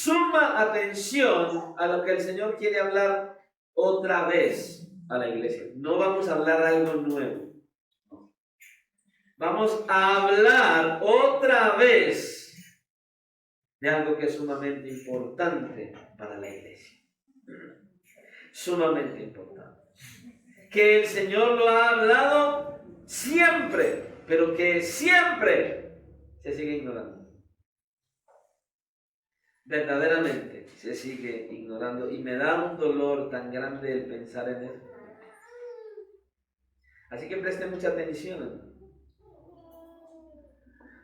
suma atención a lo que el Señor quiere hablar otra vez a la iglesia. No vamos a hablar algo nuevo. Vamos a hablar otra vez de algo que es sumamente importante para la iglesia. Sumamente importante. Que el Señor lo ha hablado siempre, pero que siempre se sigue ignorando. Verdaderamente se sigue ignorando y me da un dolor tan grande el pensar en eso. Así que preste mucha atención, hermano.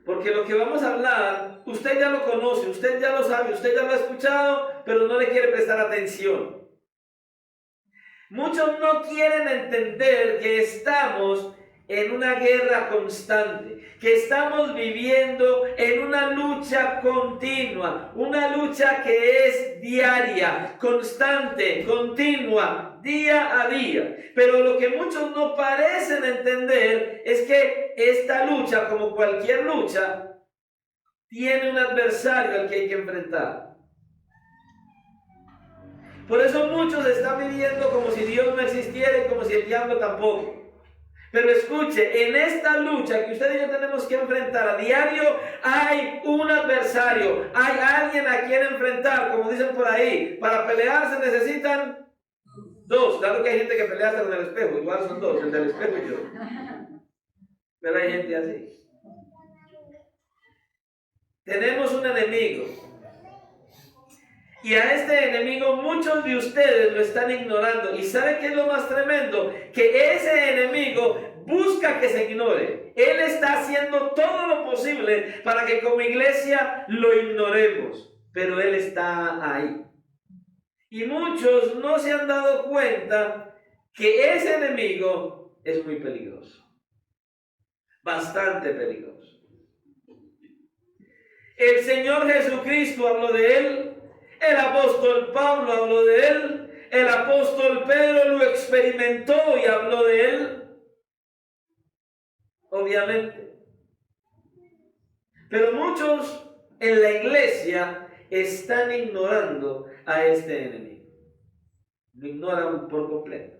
Porque lo que vamos a hablar, usted ya lo conoce, usted ya lo sabe, usted ya lo ha escuchado, pero no le quiere prestar atención. Muchos no quieren entender que estamos en una guerra constante, que estamos viviendo en una lucha continua, una lucha que es diaria, constante, continua, día a día. Pero lo que muchos no parecen entender es que esta lucha, como cualquier lucha, tiene un adversario al que hay que enfrentar. Por eso muchos están viviendo como si Dios no existiera y como si el diablo tampoco. Pero escuche, en esta lucha que usted y yo tenemos que enfrentar a diario, hay un adversario, hay alguien a quien enfrentar, como dicen por ahí. Para pelear se necesitan dos. Claro que hay gente que pelea hasta en el espejo, igual son dos, el del espejo y yo. Pero hay gente así. Tenemos un enemigo. Y a este enemigo muchos de ustedes lo están ignorando. ¿Y sabe qué es lo más tremendo? Que ese enemigo busca que se ignore. Él está haciendo todo lo posible para que como iglesia lo ignoremos. Pero él está ahí. Y muchos no se han dado cuenta que ese enemigo es muy peligroso. Bastante peligroso. El Señor Jesucristo habló de él. El apóstol Pablo habló de él, el apóstol Pedro lo experimentó y habló de él, obviamente. Pero muchos en la iglesia están ignorando a este enemigo. Lo ignoran por completo.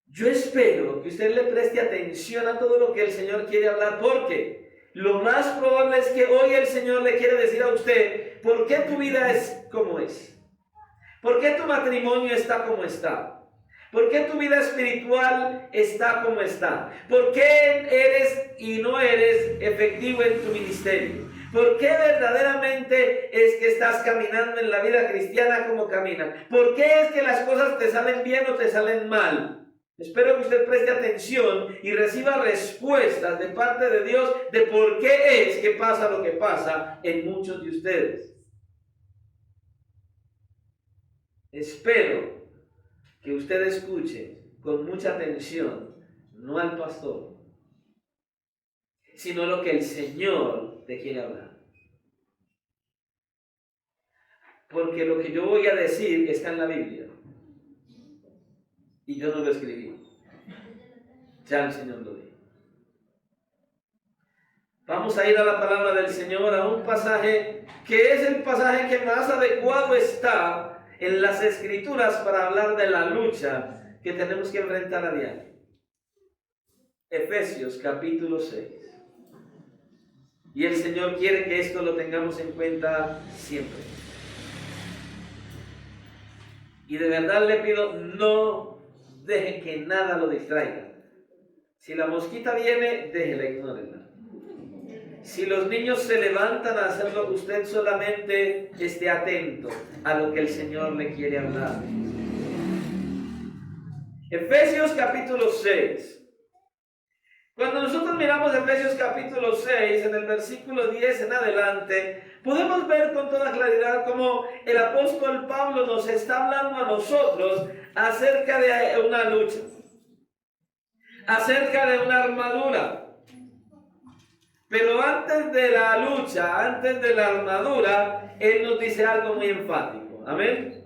Yo espero que usted le preste atención a todo lo que el Señor quiere hablar, porque lo más probable es que hoy el Señor le quiere decir a usted, ¿por qué tu vida es como es? ¿Por qué tu matrimonio está como está? ¿Por qué tu vida espiritual está como está? ¿Por qué eres y no eres efectivo en tu ministerio? ¿Por qué verdaderamente es que estás caminando en la vida cristiana como caminas? ¿Por qué es que las cosas te salen bien o te salen mal? Espero que usted preste atención y reciba respuestas de parte de Dios de por qué es que pasa lo que pasa en muchos de ustedes. Espero que usted escuche con mucha atención, no al pastor, sino lo que el Señor te quiere hablar. Porque lo que yo voy a decir está en la Biblia. Y yo no lo escribí. Ya el Señor lo dijo. Vamos a ir a la palabra del Señor, a un pasaje que es el pasaje que más adecuado está en las Escrituras para hablar de la lucha que tenemos que enfrentar a diario. Efesios capítulo 6. Y el Señor quiere que esto lo tengamos en cuenta siempre. Y de verdad le pido, no deje que nada lo distraiga. Si la mosquita viene, déjela, ignórela. Si los niños se levantan a hacerlo, usted solamente esté atento a lo que el Señor le quiere hablar. Efesios capítulo 6. Cuando nosotros miramos Efesios capítulo 6, en el versículo 10 en adelante, podemos ver con toda claridad cómo el apóstol Pablo nos está hablando a nosotros acerca de una lucha, acerca de una armadura. Pero antes de la lucha, antes de la armadura, él nos dice algo muy enfático. Amén.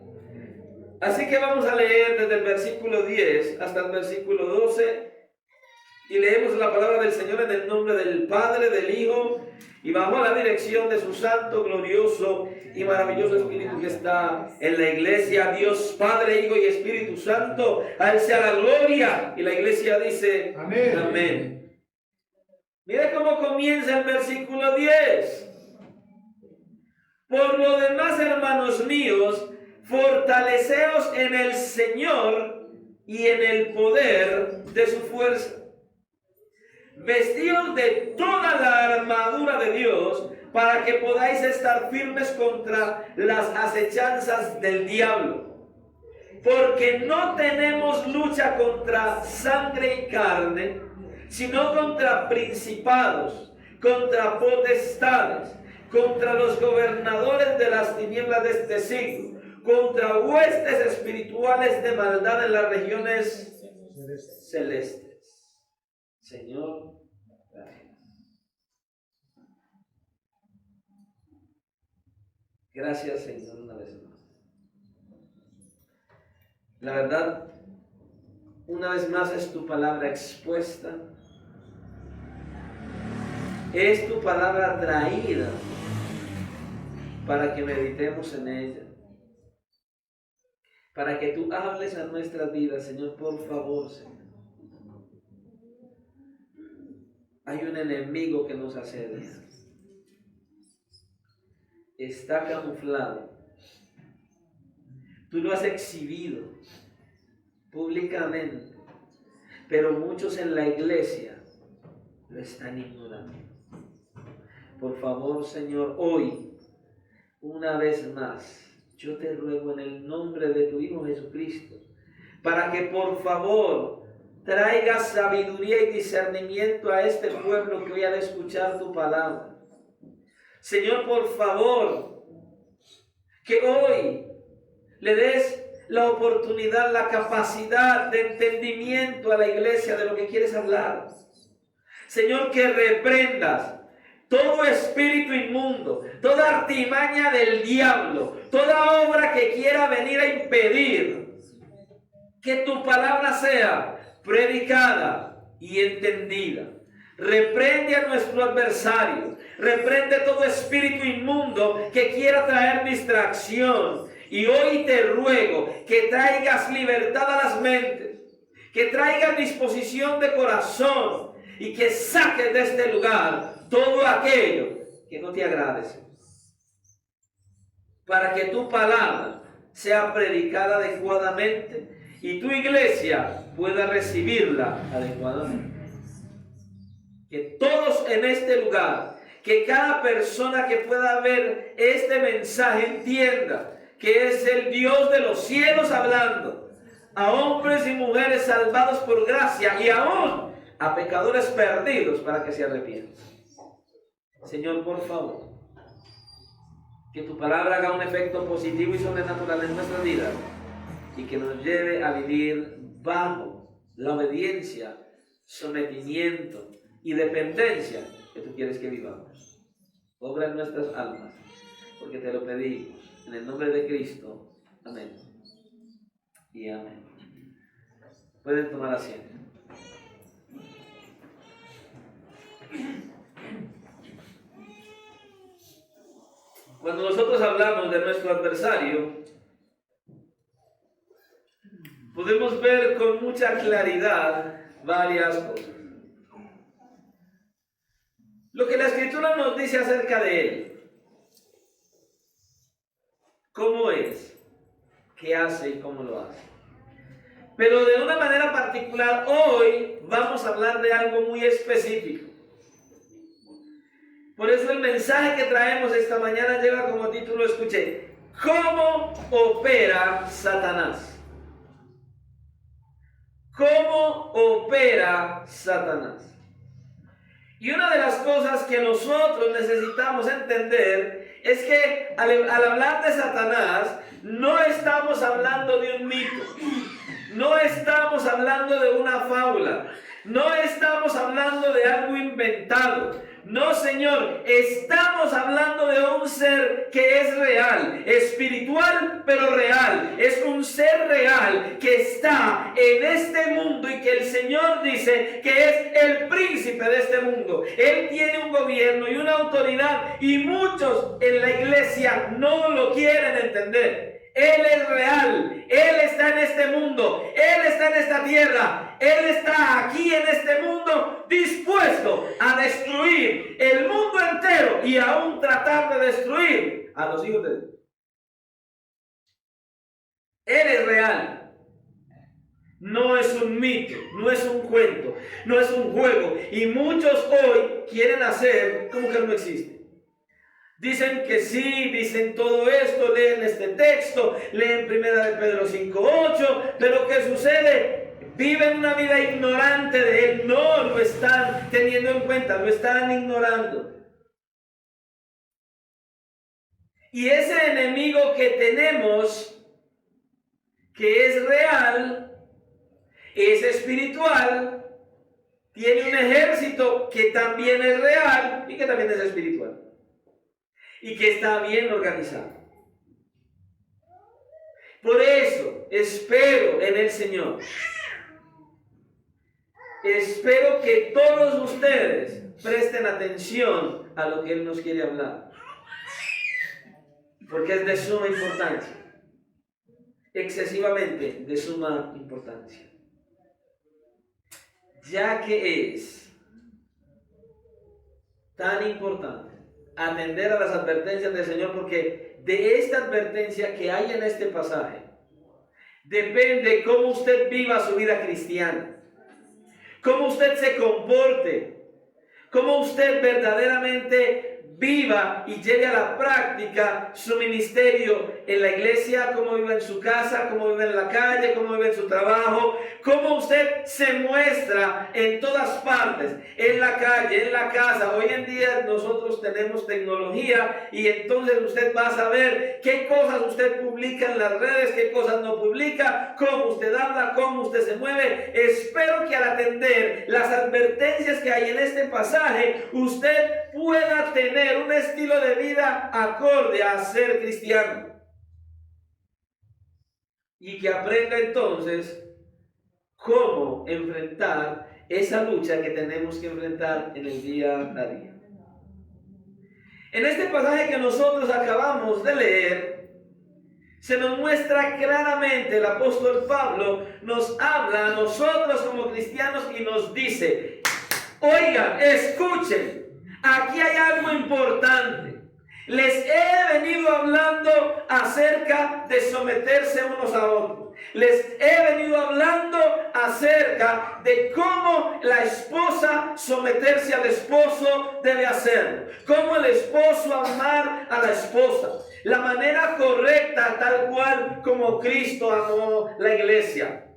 Así que vamos a leer desde el versículo 10 hasta el versículo 12. Y leemos la palabra del Señor en el nombre del Padre, del Hijo y bajo la dirección de su santo, glorioso y maravilloso Espíritu que está en la iglesia, Dios Padre, Hijo y Espíritu Santo, a Él sea la gloria. Y la iglesia dice amén. Amén. Mire cómo comienza el versículo 10. Por lo demás, hermanos míos, fortaleceos en el Señor y en el poder de su fuerza. Vestíos de toda la armadura de Dios para que podáis estar firmes contra las acechanzas del diablo. Porque no tenemos lucha contra sangre y carne, sino contra principados, contra potestades, contra los gobernadores de las tinieblas de este siglo, contra huestes espirituales de maldad en las regiones celestes. Señor, gracias. Gracias, Señor, una vez más. La verdad, una vez más es tu palabra expuesta. Es tu palabra traída para que meditemos en ella. Para que tú hables a nuestras vidas, Señor, por favor, Señor. Hay un enemigo que nos asedia. Está camuflado. Tú lo has exhibido públicamente, pero muchos en la iglesia lo están ignorando. Por favor, Señor, hoy, una vez más, yo te ruego en el nombre de tu Hijo Jesucristo, para que por favor traiga sabiduría y discernimiento a este pueblo que hoy ha de escuchar tu palabra. Señor, por favor, que hoy le des la oportunidad, la capacidad de entendimiento a la iglesia de lo que quieres hablar. Señor, que reprendas todo espíritu inmundo, toda artimaña del diablo, toda obra que quiera venir a impedir que tu palabra sea predicada y entendida. Reprende a nuestro adversario, reprende todo espíritu inmundo que quiera traer distracción. Y hoy te ruego que traigas libertad a las mentes, que traigas disposición de corazón y que saques de este lugar todo aquello que no te agrade, para que tu palabra sea predicada adecuadamente y tu iglesia pueda recibirla adecuadamente. Que todos en este lugar, que cada persona que pueda ver este mensaje entienda que es el Dios de los cielos hablando a hombres y mujeres salvados por gracia y aún a pecadores perdidos para que se arrepientan. Señor, por favor, que tu palabra haga un efecto positivo y sobrenatural en nuestra vida y que nos lleve a vivir bajo la obediencia, sometimiento y dependencia que tú quieres que vivamos. Obra en nuestras almas, porque te lo pedimos en el nombre de Cristo. Amén y amén. Pueden tomar asiento. Cuando nosotros hablamos de nuestro adversario, podemos ver con mucha claridad varias cosas. Lo que la Escritura nos dice acerca de él, cómo es, qué hace y cómo lo hace. Pero de una manera particular, hoy vamos a hablar de algo muy específico. Por eso el mensaje que traemos esta mañana lleva como título, escuché, ¿cómo opera Satanás? ¿Cómo opera Satanás? Y una de las cosas que nosotros necesitamos entender es que al hablar de Satanás, no estamos hablando de un mito, no estamos hablando de una fábula, no estamos hablando de algo inventado. No, Señor, estamos hablando de un ser que es real, espiritual, pero real. Es un ser real que está en este mundo y que el Señor dice que es el príncipe de este mundo. Él tiene un gobierno y una autoridad y muchos en la iglesia no lo quieren entender. Él es real, Él está en este mundo, Él está en esta tierra, Él está aquí en este mundo dispuesto a destruir el mundo entero y aún tratar de destruir a los hijos de Dios. Él es real, no es un mito, no es un cuento, no es un juego y muchos hoy quieren hacer como que no existe. Dicen que sí, dicen todo esto, leen este texto, leen 1 de Pedro 5:8, pero ¿qué sucede? Viven una vida ignorante de Él, no lo están teniendo en cuenta, lo están ignorando. Y ese enemigo que tenemos, que es real, es espiritual, tiene un ejército que también es real y que también es espiritual. Y que está bien organizado. Por eso espero en el Señor. Espero que todos ustedes presten atención a lo que Él nos quiere hablar. Porque es de suma importancia. Excesivamente de suma importancia. Ya que es tan importante atender a las advertencias del Señor, porque de esta advertencia que hay en este pasaje depende cómo usted viva su vida cristiana, cómo usted se comporte, cómo usted verdaderamente viva y lleve a la práctica su ministerio en la iglesia, cómo vive en su casa, cómo vive en la calle, cómo vive en su trabajo, cómo usted se muestra en todas partes, en la calle, en la casa. Hoy en día nosotros tenemos tecnología y entonces usted va a saber qué cosas usted publica en las redes, qué cosas no publica, cómo usted habla, cómo usted se mueve. Espero que al atender las advertencias que hay en este pasaje, usted pueda tener un estilo de vida acorde a ser cristiano y que aprenda entonces cómo enfrentar esa lucha que tenemos que enfrentar en el día a día. En este pasaje que nosotros acabamos de leer, se nos muestra claramente, el apóstol Pablo nos habla a nosotros como cristianos y nos dice: oigan, escuchen, aquí hay algo importante. Les he venido hablando acerca de someterse unos a otros. Les he venido hablando acerca de cómo la esposa someterse al esposo debe hacerlo. Cómo el esposo amar a la esposa. La manera correcta, tal cual como Cristo amó la iglesia.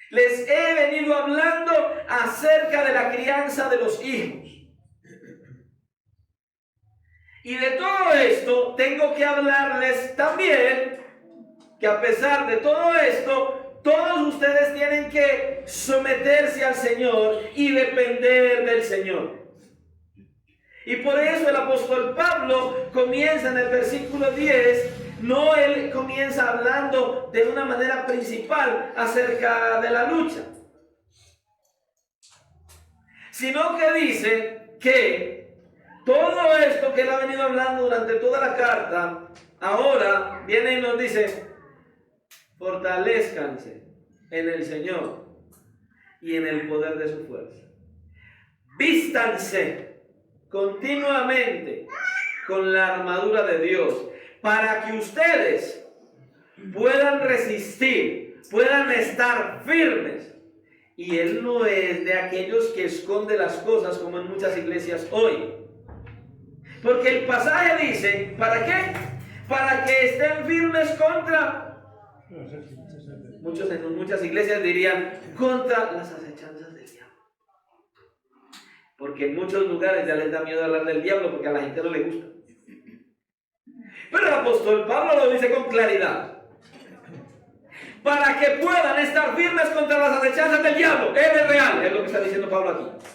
Les he venido hablando acerca de la crianza de los hijos. Y de todo esto tengo que hablarles también que a pesar de todo esto, todos ustedes tienen que someterse al Señor y depender del Señor. Y por eso el apóstol Pablo comienza en el versículo 10, no él comienza hablando de una manera principal acerca de la lucha, sino que dice que todo esto que él ha venido hablando durante toda la carta, ahora viene y nos dice: fortalezcanse en el Señor y en el poder de su fuerza. Vístanse continuamente con la armadura de Dios para que ustedes puedan resistir, puedan estar firmes. Y Él no es de aquellos que esconde las cosas como en muchas iglesias hoy. Porque el pasaje dice, ¿para qué? Para que estén firmes contra, muchos en muchas iglesias dirían, contra las acechanzas del diablo. Porque en muchos lugares ya les da miedo hablar del diablo porque a la gente no le gusta. Pero el apóstol Pablo lo dice con claridad. Para que puedan estar firmes contra las acechanzas del diablo. Él es real, es lo que está diciendo Pablo aquí.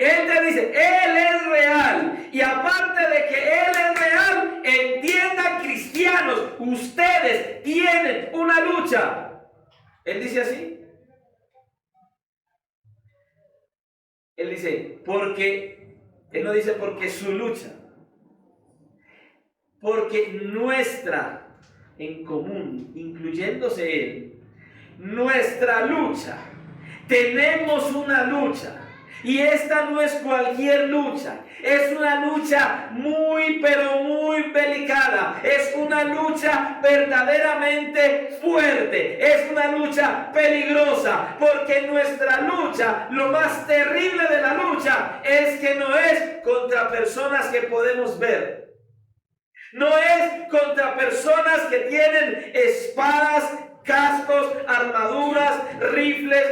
Él te dice, Él es real. Y aparte de que Él es real, entiendan cristianos, ustedes tienen una lucha. Él dice así. Él dice, Él no dice porque su lucha. Porque nuestra, en común, incluyéndose Él, nuestra lucha, tenemos una lucha. Y esta no es cualquier lucha, es una lucha muy, pero muy delicada, es una lucha verdaderamente fuerte, es una lucha peligrosa, porque nuestra lucha, lo más terrible de la lucha, es que no es contra personas que podemos ver, no es contra personas que tienen espadas, cascos, armaduras, rifles,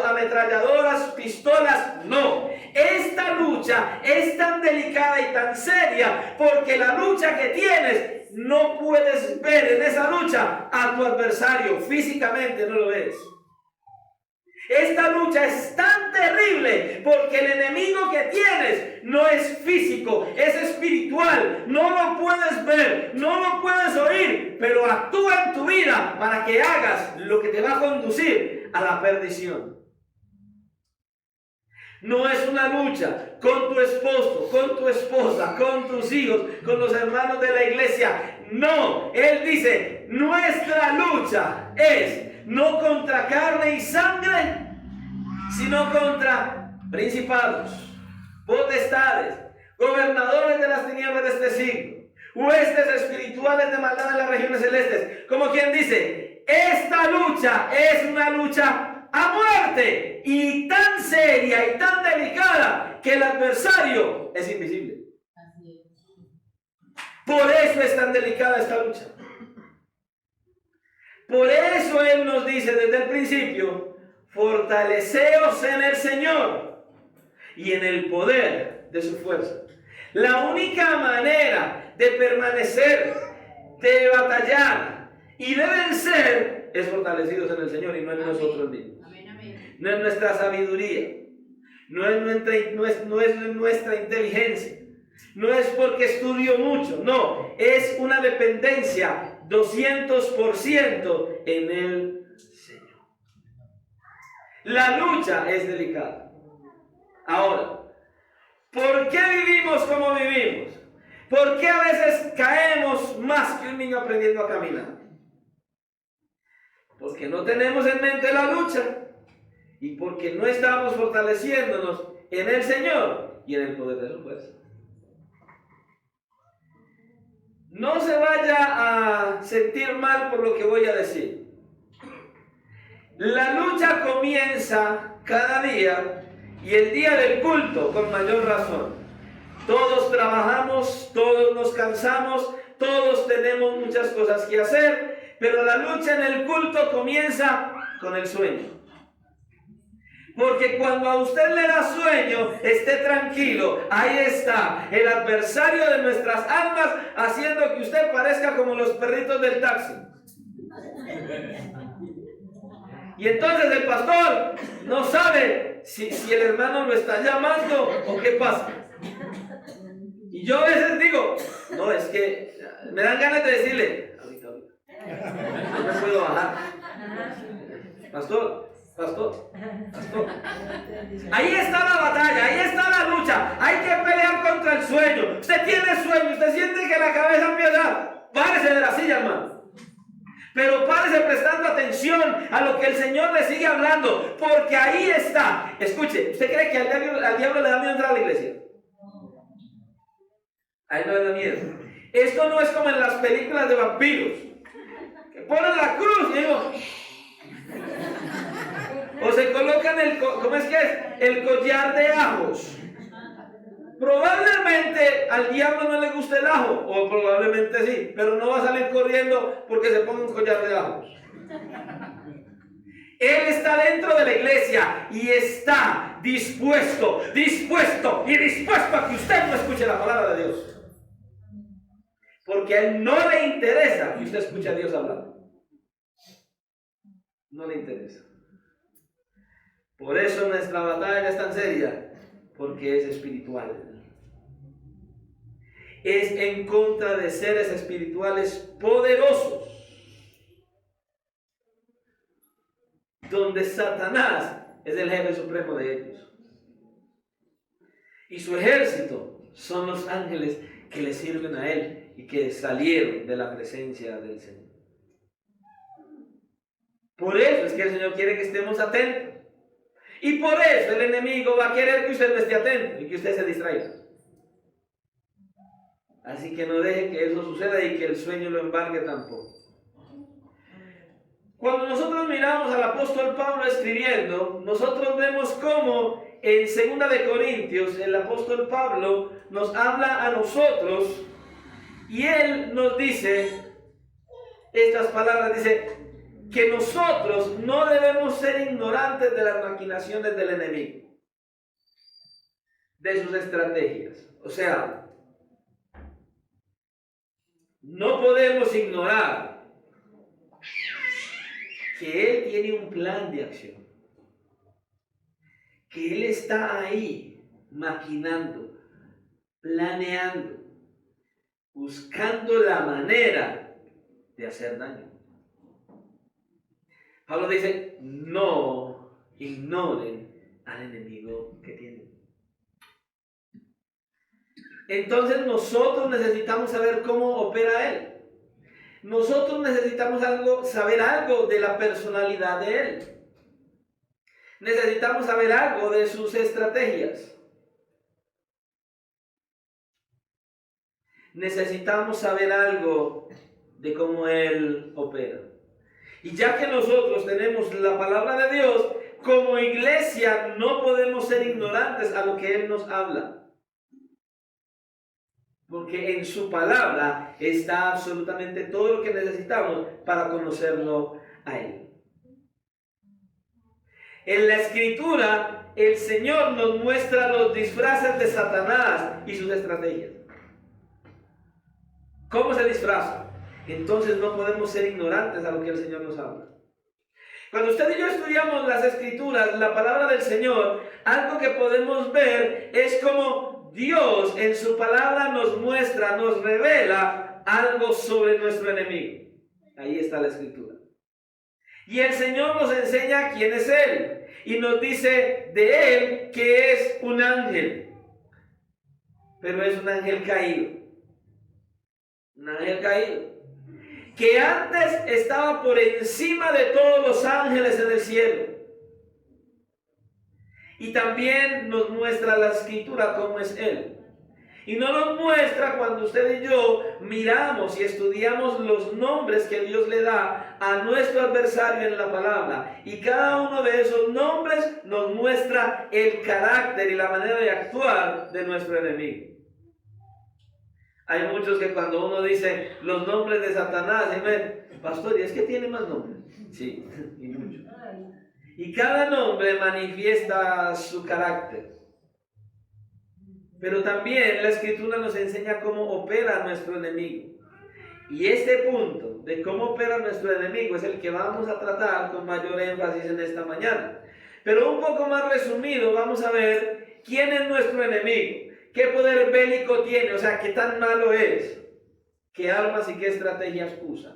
ametralladoras, pistolas. No, esta lucha es tan delicada y tan seria porque la lucha que tienes no puedes ver en esa lucha a tu adversario, físicamente no lo ves. Esta lucha es tan terrible porque el enemigo que tienes no es físico, es espiritual. No lo puedes ver, no lo puedes oír, pero actúa en tu vida para que hagas lo que te va a conducir a la perdición. No es una lucha con tu esposo, con tu esposa, con tus hijos, con los hermanos de la iglesia. No, Él dice, nuestra lucha es no contra carne y sangre, sino contra principados, potestades, gobernadores de las tinieblas de este siglo, huestes espirituales de maldad en las regiones celestes. Como quien dice, esta lucha es una lucha a muerte y tan seria y tan delicada que el adversario es invisible. Por eso es tan delicada esta lucha. Por eso Él nos dice desde el principio, fortaleceos en el Señor y en el poder de su fuerza. La única manera de permanecer, de batallar y de vencer es fortalecidos en el Señor y no en nosotros mismos. No es nuestra sabiduría, no es nuestra inteligencia, no es porque estudio mucho, no, es una dependencia 200% en el Señor. La lucha es delicada. Ahora, ¿por qué vivimos como vivimos? ¿Por qué a veces caemos más que un niño aprendiendo a caminar? Porque no tenemos en mente la lucha y porque no estamos fortaleciéndonos en el Señor y en el poder de su fuerza. No se vaya a sentir mal por lo que voy a decir. La lucha comienza cada día y el día del culto con mayor razón. Todos trabajamos, todos nos cansamos, todos tenemos muchas cosas que hacer, pero la lucha en el culto comienza con el sueño. Porque cuando a usted le da sueño, esté tranquilo. Ahí está el adversario de nuestras almas haciendo que usted parezca como los perritos del taxi. Y entonces el pastor no sabe si el hermano lo está llamando o qué pasa. Y yo a veces digo, no, es que me dan ganas de decirle, ahorita, no me puedo bajar. Pastor. Ahí está la batalla, ahí está la lucha. Hay que pelear contra el sueño. Usted tiene sueño, usted siente que la cabeza empieza. Párese de la silla, hermano. Pero párese prestando atención a lo que el Señor le sigue hablando. Porque ahí está. Escuche, ¿usted cree que al diablo le da miedo entrar a la iglesia? A él no le da miedo. Esto no es como en las películas de vampiros, que ponen la cruz y digo, o se colocan el collar de ajos. Probablemente al diablo no le guste el ajo, o probablemente sí, pero no va a salir corriendo porque se ponga un collar de ajos. Él está dentro de la iglesia y está dispuesto a que usted no escuche la palabra de Dios. Porque a él no le interesa que usted escuche a Dios hablar. No le interesa. Por eso nuestra batalla es tan seria, porque es espiritual. Es en contra de seres espirituales poderosos, donde Satanás es el jefe supremo de ellos. Y su ejército son los ángeles que le sirven a él y que salieron de la presencia del Señor. Por eso es que el Señor quiere que estemos atentos. Y por eso el enemigo va a querer que usted no esté atento y que usted se distraiga. Así que no deje que eso suceda y que el sueño lo embargue tampoco. Cuando nosotros miramos al apóstol Pablo escribiendo, nosotros vemos cómo en 2 de Corintios el apóstol Pablo nos habla a nosotros y él nos dice estas palabras, dice que nosotros no debemos ser ignorantes de las maquinaciones del enemigo, de sus estrategias. O sea, no podemos ignorar que Él tiene un plan de acción, que Él está ahí maquinando, planeando, buscando la manera de hacer daño. Pablo dice, no ignoren al enemigo que tienen. Entonces nosotros necesitamos saber cómo opera Él. Nosotros necesitamos saber algo de la personalidad de Él. Necesitamos saber algo de sus estrategias. Necesitamos saber algo de cómo Él opera. Y ya que nosotros tenemos la palabra de Dios, como iglesia no podemos ser ignorantes a lo que Él nos habla. Porque en su palabra está absolutamente todo lo que necesitamos para conocerlo a Él. En la Escritura, el Señor nos muestra los disfraces de Satanás y sus estrategias. ¿Cómo se disfraza? Entonces no podemos ser ignorantes a lo que el Señor nos habla. Cuando usted y yo estudiamos las Escrituras, la palabra del Señor, algo que podemos ver es como Dios en su palabra nos muestra, nos revela algo sobre nuestro enemigo. Ahí está la Escritura. Y el Señor nos enseña quién es Él. Y nos dice de Él que es un ángel. Pero es un ángel caído. Un ángel caído. Que antes estaba por encima de todos los ángeles en el cielo. Y también nos muestra la Escritura cómo es Él. Y no nos muestra cuando usted y yo miramos y estudiamos los nombres que Dios le da a nuestro adversario en la palabra. Y cada uno de esos nombres nos muestra el carácter y la manera de actuar de nuestro enemigo. Hay muchos que cuando uno dice los nombres de Satanás, dicen, pastor, ¿y es que tiene más nombres? Sí, y muchos. Y cada nombre manifiesta su carácter. Pero también la Escritura nos enseña cómo opera nuestro enemigo. Y este punto de cómo opera nuestro enemigo es el que vamos a tratar con mayor énfasis en esta mañana. Pero un poco más resumido, vamos a ver quién es nuestro enemigo, qué poder bélico tiene, o sea, qué tan malo es, qué armas y qué estrategias usa.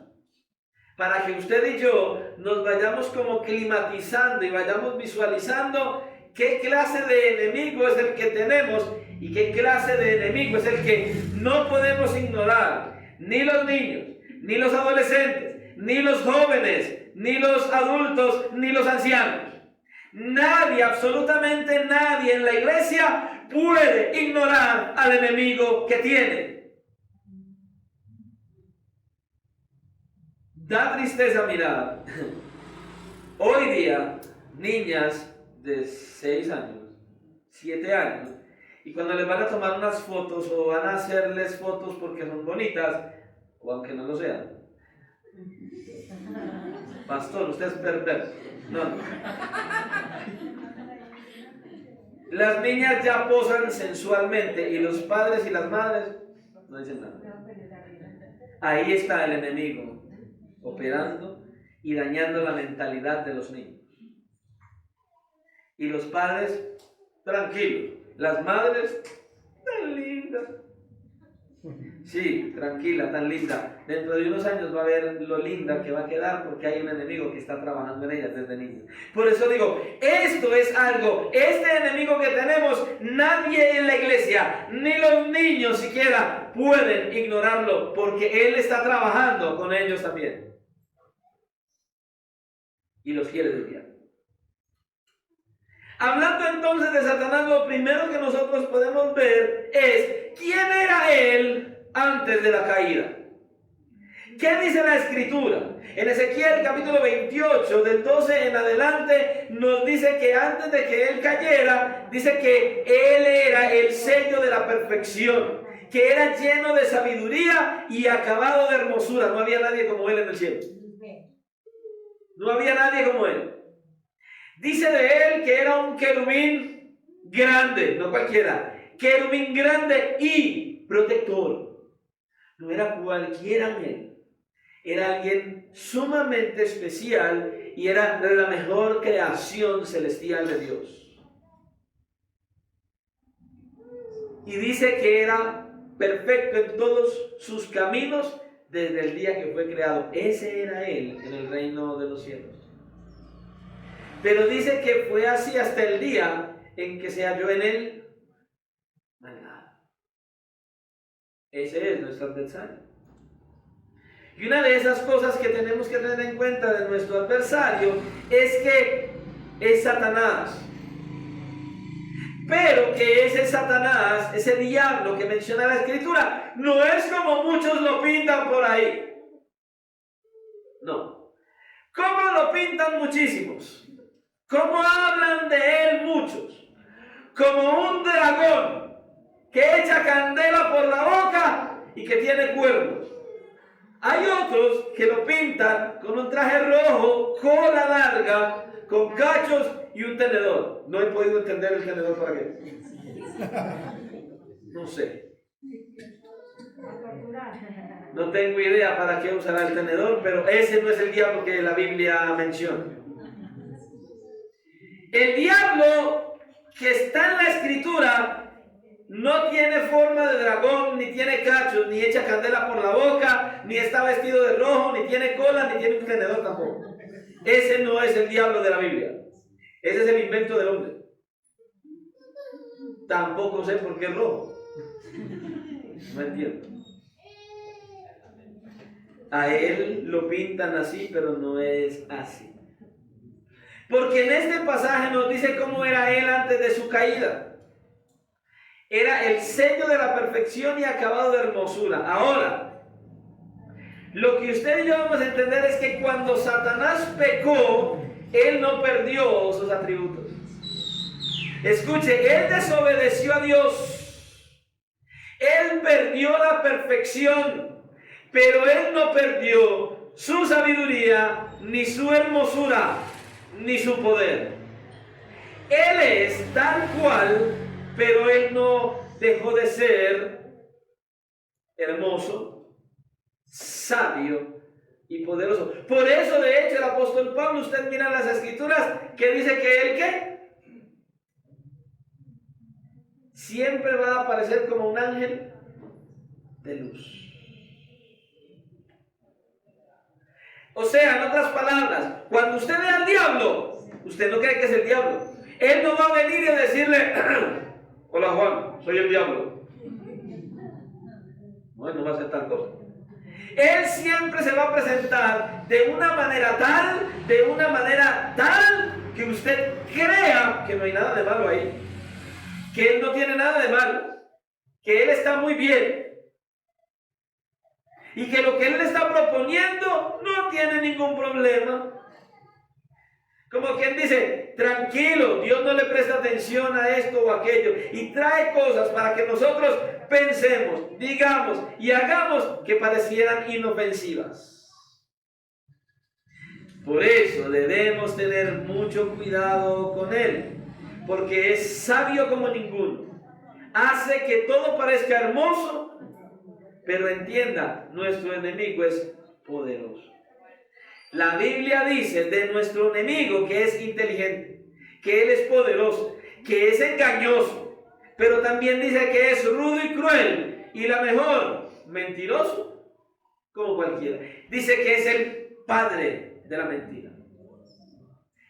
Para que usted y yo nos vayamos como climatizando y vayamos visualizando qué clase de enemigo es el que tenemos y qué clase de enemigo es el que no podemos ignorar. Ni los niños, ni los adolescentes, ni los jóvenes, ni los adultos, ni los ancianos. Nadie, absolutamente nadie en la iglesia puede ignorar al enemigo que tiene. Da tristeza mirar hoy día niñas de 6 años, 7 años, y cuando les van a tomar unas fotos o van a hacerles fotos porque son bonitas, o aunque no lo sean. Pastor, usted es perverso. No. Las niñas ya posan sensualmente y los padres y las madres no dicen nada. Ahí está el enemigo operando y dañando la mentalidad de los niños. Y los padres, tranquilos, Las madres, tan lindas. Sí, tranquila, tan linda. Dentro de unos años va a ver lo linda que va a quedar porque hay un enemigo que está trabajando en ella desde niña. Por eso digo, esto es algo, este enemigo que tenemos, nadie en la iglesia, ni los niños siquiera pueden ignorarlo porque él está trabajando con ellos también. Y los quiere desviar. Hablando entonces de Satanás, lo primero que nosotros podemos ver es quién era él antes de la caída. ¿Qué dice la Escritura? En Ezequiel capítulo 28, del 12 en adelante, nos dice que antes de que él cayera, dice que él era el sello de la perfección, que era lleno de sabiduría y acabado de hermosura. No había nadie como él en el cielo. No había nadie como él. Dice de él que era un querubín grande, no cualquiera, querubín grande y protector. No era cualquier ángel, era alguien sumamente especial y era de la mejor creación celestial de Dios. Y dice que era perfecto en todos sus caminos desde el día que fue creado. Ese era él en el reino de los cielos. Pero dice que fue así hasta el día en que se halló en él maldad. Ese es nuestro adversario. Y una de esas cosas que tenemos que tener en cuenta de nuestro adversario es que es Satanás. Pero que ese Satanás, ese diablo que menciona la Escritura, no es como muchos lo pintan por ahí. No. ¿Cómo lo pintan muchísimos? ¿Cómo hablan de él muchos? Como un dragón que echa candela por la boca y que tiene cuernos. Hay otros que lo pintan con un traje rojo, cola larga, con cachos y un tenedor. No he podido entender el tenedor para qué. No sé. No tengo idea para qué usará el tenedor, pero ese no es el diablo que la Biblia menciona. El diablo que está en la Escritura no tiene forma de dragón, ni tiene cachos, ni echa candela por la boca, ni está vestido de rojo, ni tiene cola, ni tiene un tenedor tampoco. Ese no es el diablo de la Biblia. Ese es el invento del hombre. Tampoco sé por qué es rojo. No entiendo. A él lo pintan así, pero no es así. Porque en este pasaje nos dice cómo era él antes de su caída. Era el sello de la perfección y acabado de hermosura. Ahora, lo que usted y yo vamos a entender es que cuando Satanás pecó, él no perdió sus atributos. Escuche, él desobedeció a Dios. Él perdió la perfección, pero él no perdió su sabiduría, ni su hermosura, ni su poder. Él es tal cual, pero él no dejó de ser hermoso, sabio y poderoso. Por eso, de hecho, el apóstol Pablo, usted mira las Escrituras, que dice que él, ¿qué? Siempre va a aparecer como un ángel de luz. O sea, en otras palabras, cuando usted ve al diablo, usted no cree que es el diablo. Él no va a venir y a decirle, hola Juan, soy el diablo. No va a hacer tal cosa. Él siempre se va a presentar de una manera tal, que usted crea que no hay nada de malo ahí. Que él no tiene nada de malo. Que él está muy bien. Y que lo que él le está proponiendo no tiene ningún problema. Como quien dice, tranquilo, Dios no le presta atención a esto o aquello. Y trae cosas para que nosotros pensemos, digamos y hagamos que parecieran inofensivas. Por eso debemos tener mucho cuidado con él. Porque es sabio como ninguno. Hace que todo parezca hermoso. Pero entienda, nuestro enemigo es poderoso. La Biblia dice de nuestro enemigo que es inteligente, que él es poderoso, que es engañoso, pero también dice que es rudo y cruel. Y la mejor, mentiroso, como cualquiera. Dice que es el padre de la mentira.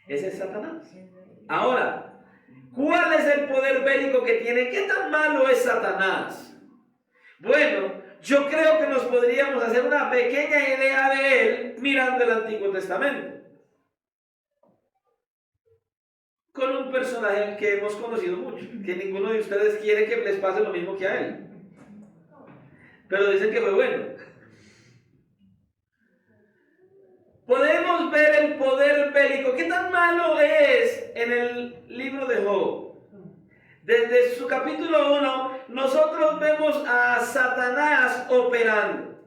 Ese es Satanás. Ahora, ¿cuál es el poder bélico que tiene? ¿Qué tan malo es Satanás? Bueno, yo creo que nos podríamos hacer una pequeña idea de él mirando el Antiguo Testamento. Con un personaje que hemos conocido mucho, que ninguno de ustedes quiere que les pase lo mismo que a él. Pero dicen que fue bueno. Podemos ver el poder bélico. ¿Qué tan malo es en el libro de Job? Desde su capítulo 1, nosotros vemos a Satanás operando.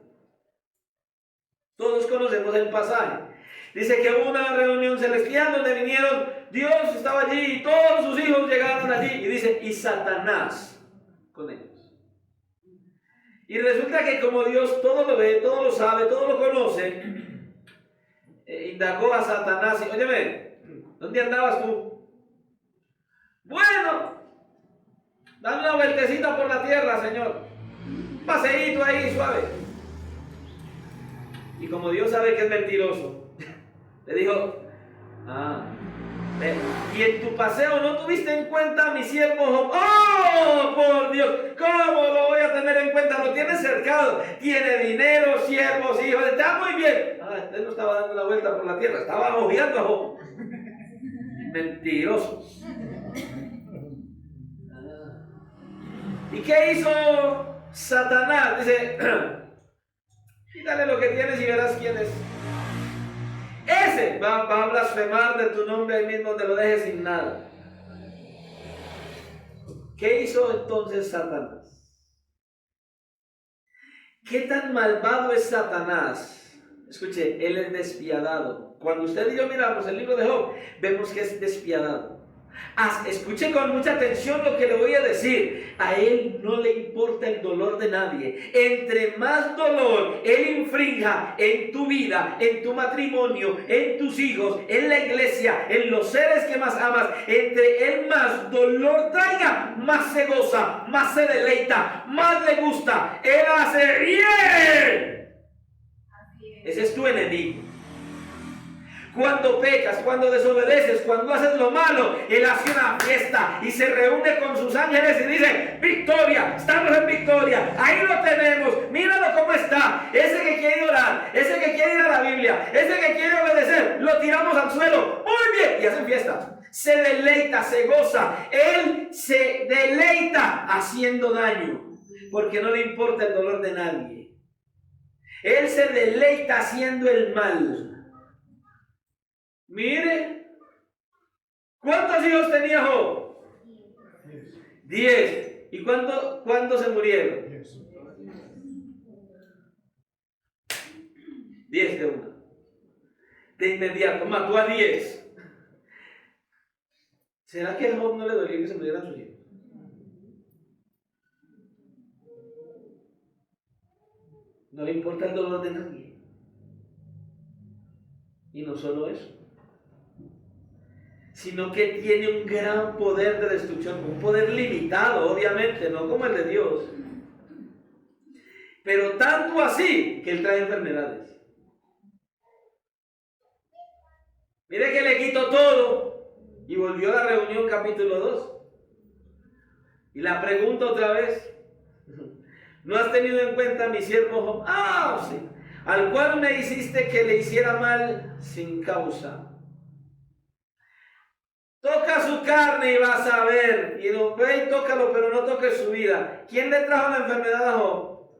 Todos conocemos el pasaje. Dice que hubo una reunión celestial donde vinieron, Dios estaba allí y todos sus hijos llegaron allí. Y dice, y Satanás con ellos. Y resulta que como Dios todo lo ve, todo lo sabe, todo lo conoce, indagó a Satanás y, óyeme, ¿dónde andabas tú? Bueno, dame una vueltecita por la tierra, Señor. Un paseíto ahí suave. Y como Dios sabe que es mentiroso, le dijo, y en tu paseo no tuviste en cuenta a mi siervo Job. ¡Oh, por Dios! ¿Cómo lo voy a tener en cuenta? Lo tiene cercado. Tiene dinero, siervos, hijos. Está muy bien. Él no estaba dando la vuelta por la tierra. Estaba ojeando a Job. Mentiroso. ¿Y qué hizo Satanás? Dice, quítale lo que tienes y verás quién es. Ese va a blasfemar de tu nombre ahí mismo, te lo dejes sin nada. ¿Qué hizo entonces Satanás? ¿Qué tan malvado es Satanás? Escuche, él es despiadado. Cuando usted y yo miramos el libro de Job, vemos que es despiadado. Escuche con mucha atención lo que le voy a decir. A él no le importa el dolor de nadie. Entre más dolor él infrinja en tu vida, en tu matrimonio, en tus hijos, en la iglesia, en los seres que más amas, entre él más dolor traiga, más se goza, más se deleita, más le gusta. Él hace bien. Ese es tu enemigo. Cuando pecas, cuando desobedeces, cuando haces lo malo, él hace una fiesta y se reúne con sus ángeles y dice, victoria, estamos en victoria, ahí lo tenemos, míralo cómo está. Ese que quiere orar, ese que quiere ir a la Biblia, ese que quiere obedecer, lo tiramos al suelo, muy bien, y hacen fiesta. Se deleita, se goza, él se deleita haciendo daño, porque no le importa el dolor de nadie. Él se deleita haciendo el mal. Mire, ¿cuántos hijos tenía Job? 10. ¿Y cuándo se murieron? 10 de una. De inmediato, mató a 10. ¿Será que a Job no le dolió que se murieran sus hijos? No le importa el dolor de nadie. Y no solo eso, sino que tiene un gran poder de destrucción, un poder limitado, obviamente, no como el de Dios, pero tanto así que él trae enfermedades. Mire que le quitó todo y volvió a la reunión capítulo 2. Y la pregunta otra vez, ¿no has tenido en cuenta a mi siervo Job? Sí, al cual me hiciste que le hiciera mal sin causa. Toca su carne y vas a ver. Y no, ve y tócalo, pero no toques su vida. ¿Quién le trajo la enfermedad a Job?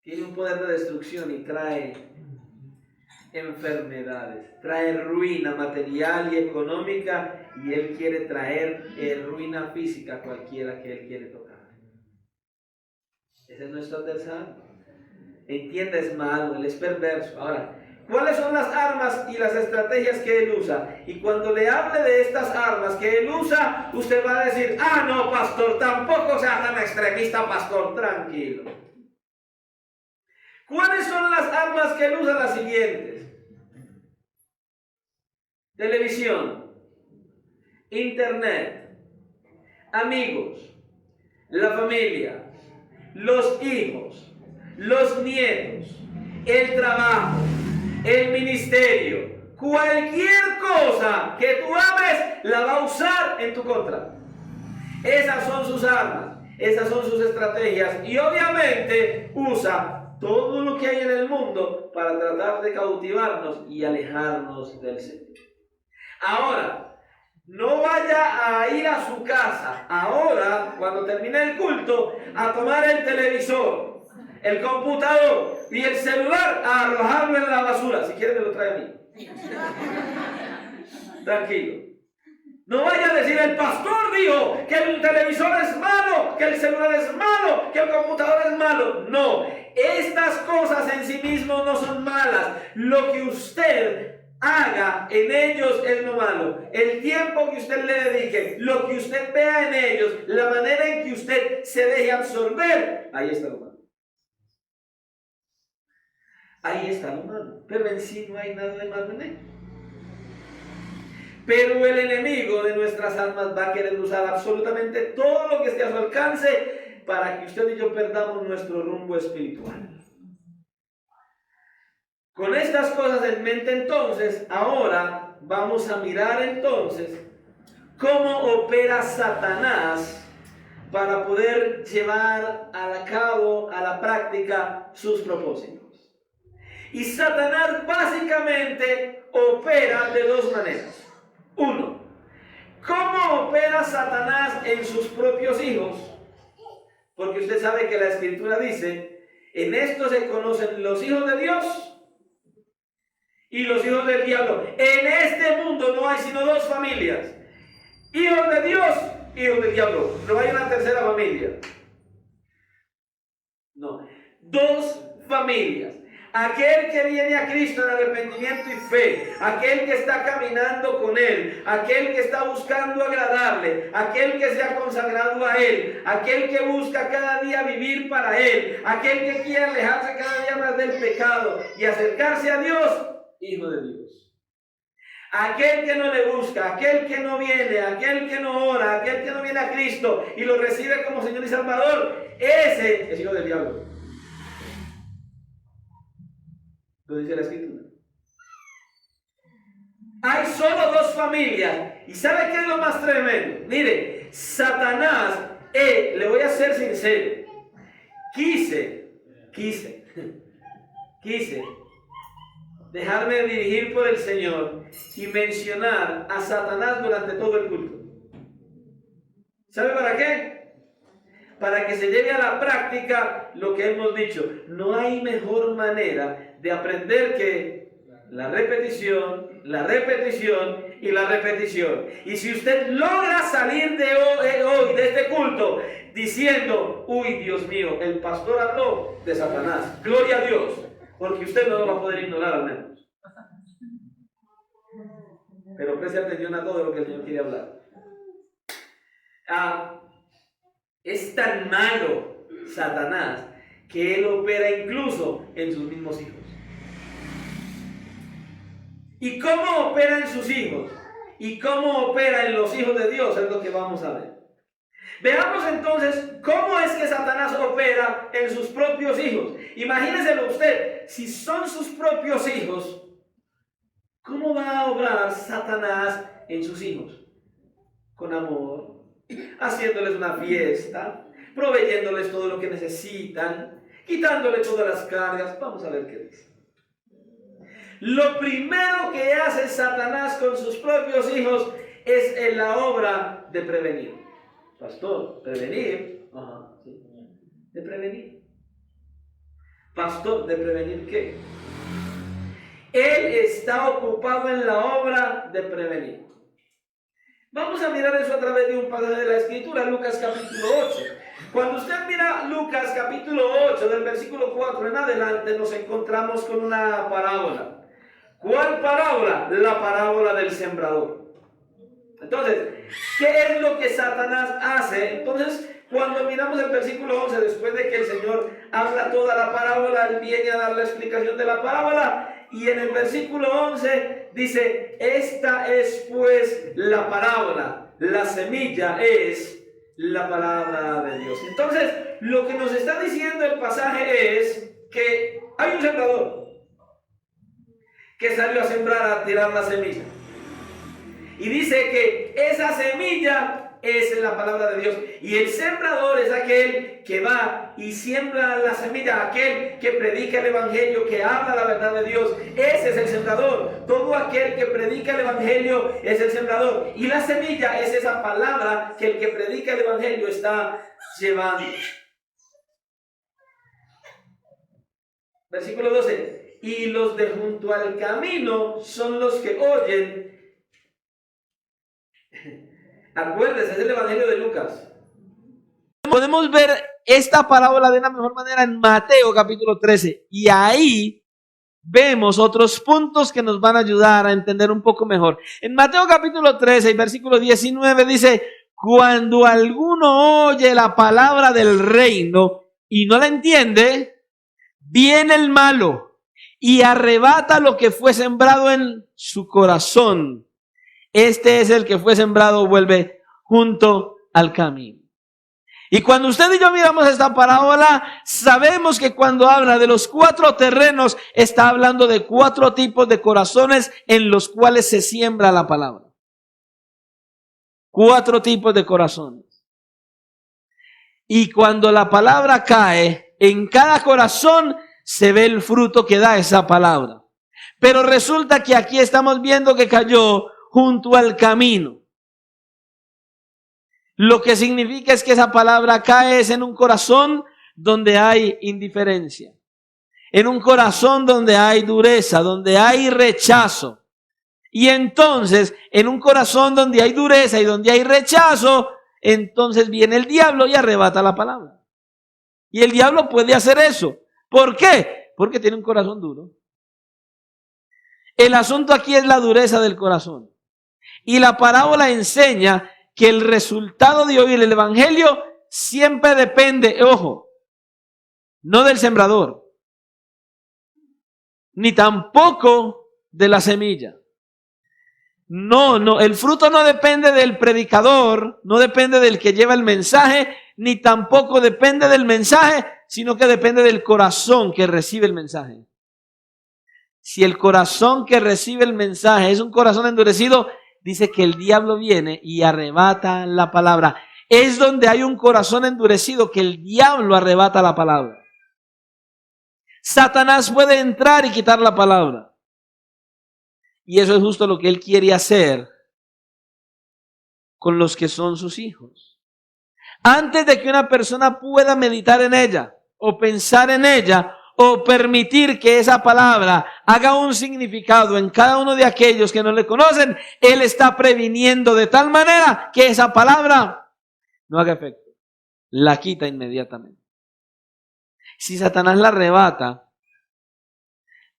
Tiene un poder de destrucción y trae enfermedades. Trae ruina material y económica. Y él quiere traer ruina física a cualquiera que él quiere tocar. Ese es nuestro adversario. Entienda, es malo, él es perverso. Ahora, ¿cuáles son las armas y las estrategias que él usa? Y cuando le hable de estas armas que él usa, usted va a decir, no, pastor, tampoco sea tan extremista, pastor, tranquilo. ¿Cuáles son las armas que él usa? Las siguientes: televisión, internet, amigos, la familia, los hijos, los nietos, el trabajo, el ministerio, cualquier cosa que tú ames, la va a usar en tu contra. Esas son sus armas, esas son sus estrategias, y obviamente usa todo lo que hay en el mundo para tratar de cautivarnos y alejarnos del Señor. Ahora, no vaya a ir a su casa ahora, cuando termine el culto, a tomar el televisor, el computador y el celular, a arrojarlo en la basura. Si quiere me lo trae a mí. Tranquilo. No vaya a decir: el pastor dijo que el televisor es malo, que el celular es malo, que el computador es malo. No, estas cosas en sí mismas no son malas. Lo que usted haga en ellos es lo malo. El tiempo que usted le dedique, lo que usted vea en ellos, la manera en que usted se deje absorber, ahí está lo malo. Ahí está lo malo. Pero en sí no hay nada de malo en ellos. Pero el enemigo de nuestras almas va a querer usar absolutamente todo lo que esté a su alcance para que usted y yo perdamos nuestro rumbo espiritual. Con estas cosas en mente, entonces, ahora vamos a mirar entonces cómo opera Satanás para poder llevar a cabo, a la práctica, sus propósitos. Y Satanás básicamente opera de dos maneras. Uno, ¿cómo opera Satanás en sus propios hijos? Porque usted sabe que la Escritura dice: en esto se conocen los hijos de Dios y los hijos del diablo. En este mundo no hay sino dos familias: hijos de Dios, hijos del diablo. No hay una tercera familia. No, dos familias. Aquel que viene a Cristo en arrepentimiento y fe, aquel que está caminando con Él, aquel que está buscando agradarle, aquel que se ha consagrado a Él, aquel que busca cada día vivir para Él, aquel que quiere alejarse cada día más del pecado y acercarse a Dios, hijo de Dios. Aquel que no le busca, aquel que no viene, aquel que no ora, aquel que no viene a Cristo y lo recibe como Señor y Salvador, ese es hijo del diablo. Lo dice la Escritura. Hay solo dos familias. ¿Y sabe qué es lo más tremendo? Mire, Satanás, le voy a ser sincero, quise dejarme dirigir por el Señor y mencionar a Satanás durante todo el culto. ¿Sabe para qué? Para que se lleve a la práctica lo que hemos dicho. No hay mejor manera de aprender que la repetición, la repetición y la repetición. Y si usted logra salir de hoy, de este culto, diciendo: uy, Dios mío, el pastor habló de Satanás, gloria a Dios, porque usted no lo va a poder ignorar al menos. Pero preste atención a todo lo que el Señor quiere hablar. Es tan malo Satanás que él opera incluso en sus mismos hijos. ¿Y cómo opera en sus hijos? ¿Y cómo opera en los hijos de Dios? Es lo que vamos a ver. Veamos entonces cómo es que Satanás opera en sus propios hijos. Imagínenselo usted, si son sus propios hijos, ¿cómo va a obrar Satanás en sus hijos? Con amor, haciéndoles una fiesta, proveyéndoles todo lo que necesitan, quitándoles todas las cargas. Vamos a ver qué dice. Lo primero que hace Satanás con sus propios hijos es en la obra de prevenir. Pastor, ¿prevenir? Ajá, sí. ¿De prevenir? Pastor, ¿de prevenir qué? Él está ocupado en la obra de prevenir. Vamos a mirar eso a través de un pasaje de la Escritura, Lucas capítulo 8. Cuando usted mira Lucas capítulo 8, del versículo 4 en adelante, nos encontramos con una parábola. ¿Cuál parábola? La parábola del sembrador. Entonces, ¿qué es lo que Satanás hace? Entonces, cuando miramos el versículo 11, después de que el Señor habla toda la parábola, Él viene a dar la explicación de la parábola, y en el versículo 11 dice: esta es pues la parábola. La semilla es la palabra de Dios. Entonces, lo que nos está diciendo el pasaje es que hay un sembrador que salió a sembrar, a tirar la semilla. Y dice que esa semilla es la palabra de Dios. Y el sembrador es aquel que va y siembra la semilla, aquel que predica el evangelio, que habla la verdad de Dios. Ese es el sembrador. Todo aquel que predica el evangelio es el sembrador. Y la semilla es esa palabra que el que predica el evangelio está llevando. Versículo 12. Y los de junto al camino son los que oyen. Acuérdense, es el evangelio de Lucas. Podemos ver esta parábola de una mejor manera en Mateo capítulo 13. Y ahí vemos otros puntos que nos van a ayudar a entender un poco mejor. En Mateo capítulo 13 y versículo 19 dice: cuando alguno oye la palabra del reino y no la entiende, viene el malo y arrebata lo que fue sembrado en su corazón. Este es el que fue sembrado, vuelve junto al camino. Y cuando usted y yo miramos esta parábola, sabemos que cuando habla de los 4 terrenos, está hablando de 4 tipos de corazones en los cuales se siembra la palabra. 4 tipos de corazones. Y cuando la palabra cae, en cada corazón se ve el fruto que da esa palabra. Pero resulta que aquí estamos viendo que cayó junto al camino. Lo que significa es que esa palabra cae es en un corazón donde hay indiferencia, en un corazón donde hay dureza, donde hay rechazo. Y entonces, en un corazón donde hay dureza y donde hay rechazo, entonces viene el diablo y arrebata la palabra. Y el diablo puede hacer eso. ¿Por qué? Porque tiene un corazón duro. El asunto aquí es la dureza del corazón. Y la parábola enseña que el resultado de oír el evangelio siempre depende, ojo, no del sembrador, ni tampoco de la semilla. No, el fruto no depende del predicador, no depende del que lleva el mensaje, ni tampoco depende del mensaje, sino que depende del corazón que recibe el mensaje. Si el corazón que recibe el mensaje es un corazón endurecido, dice que el diablo viene y arrebata la palabra. Es donde hay un corazón endurecido que el diablo arrebata la palabra. Satanás puede entrar y quitar la palabra. Y eso es justo lo que él quiere hacer con los que son sus hijos. Antes de que una persona pueda meditar en ella o pensar en ella, o permitir que esa palabra haga un significado en cada uno de aquellos que no le conocen, él está previniendo de tal manera que esa palabra no haga efecto. La quita inmediatamente. Si Satanás la arrebata,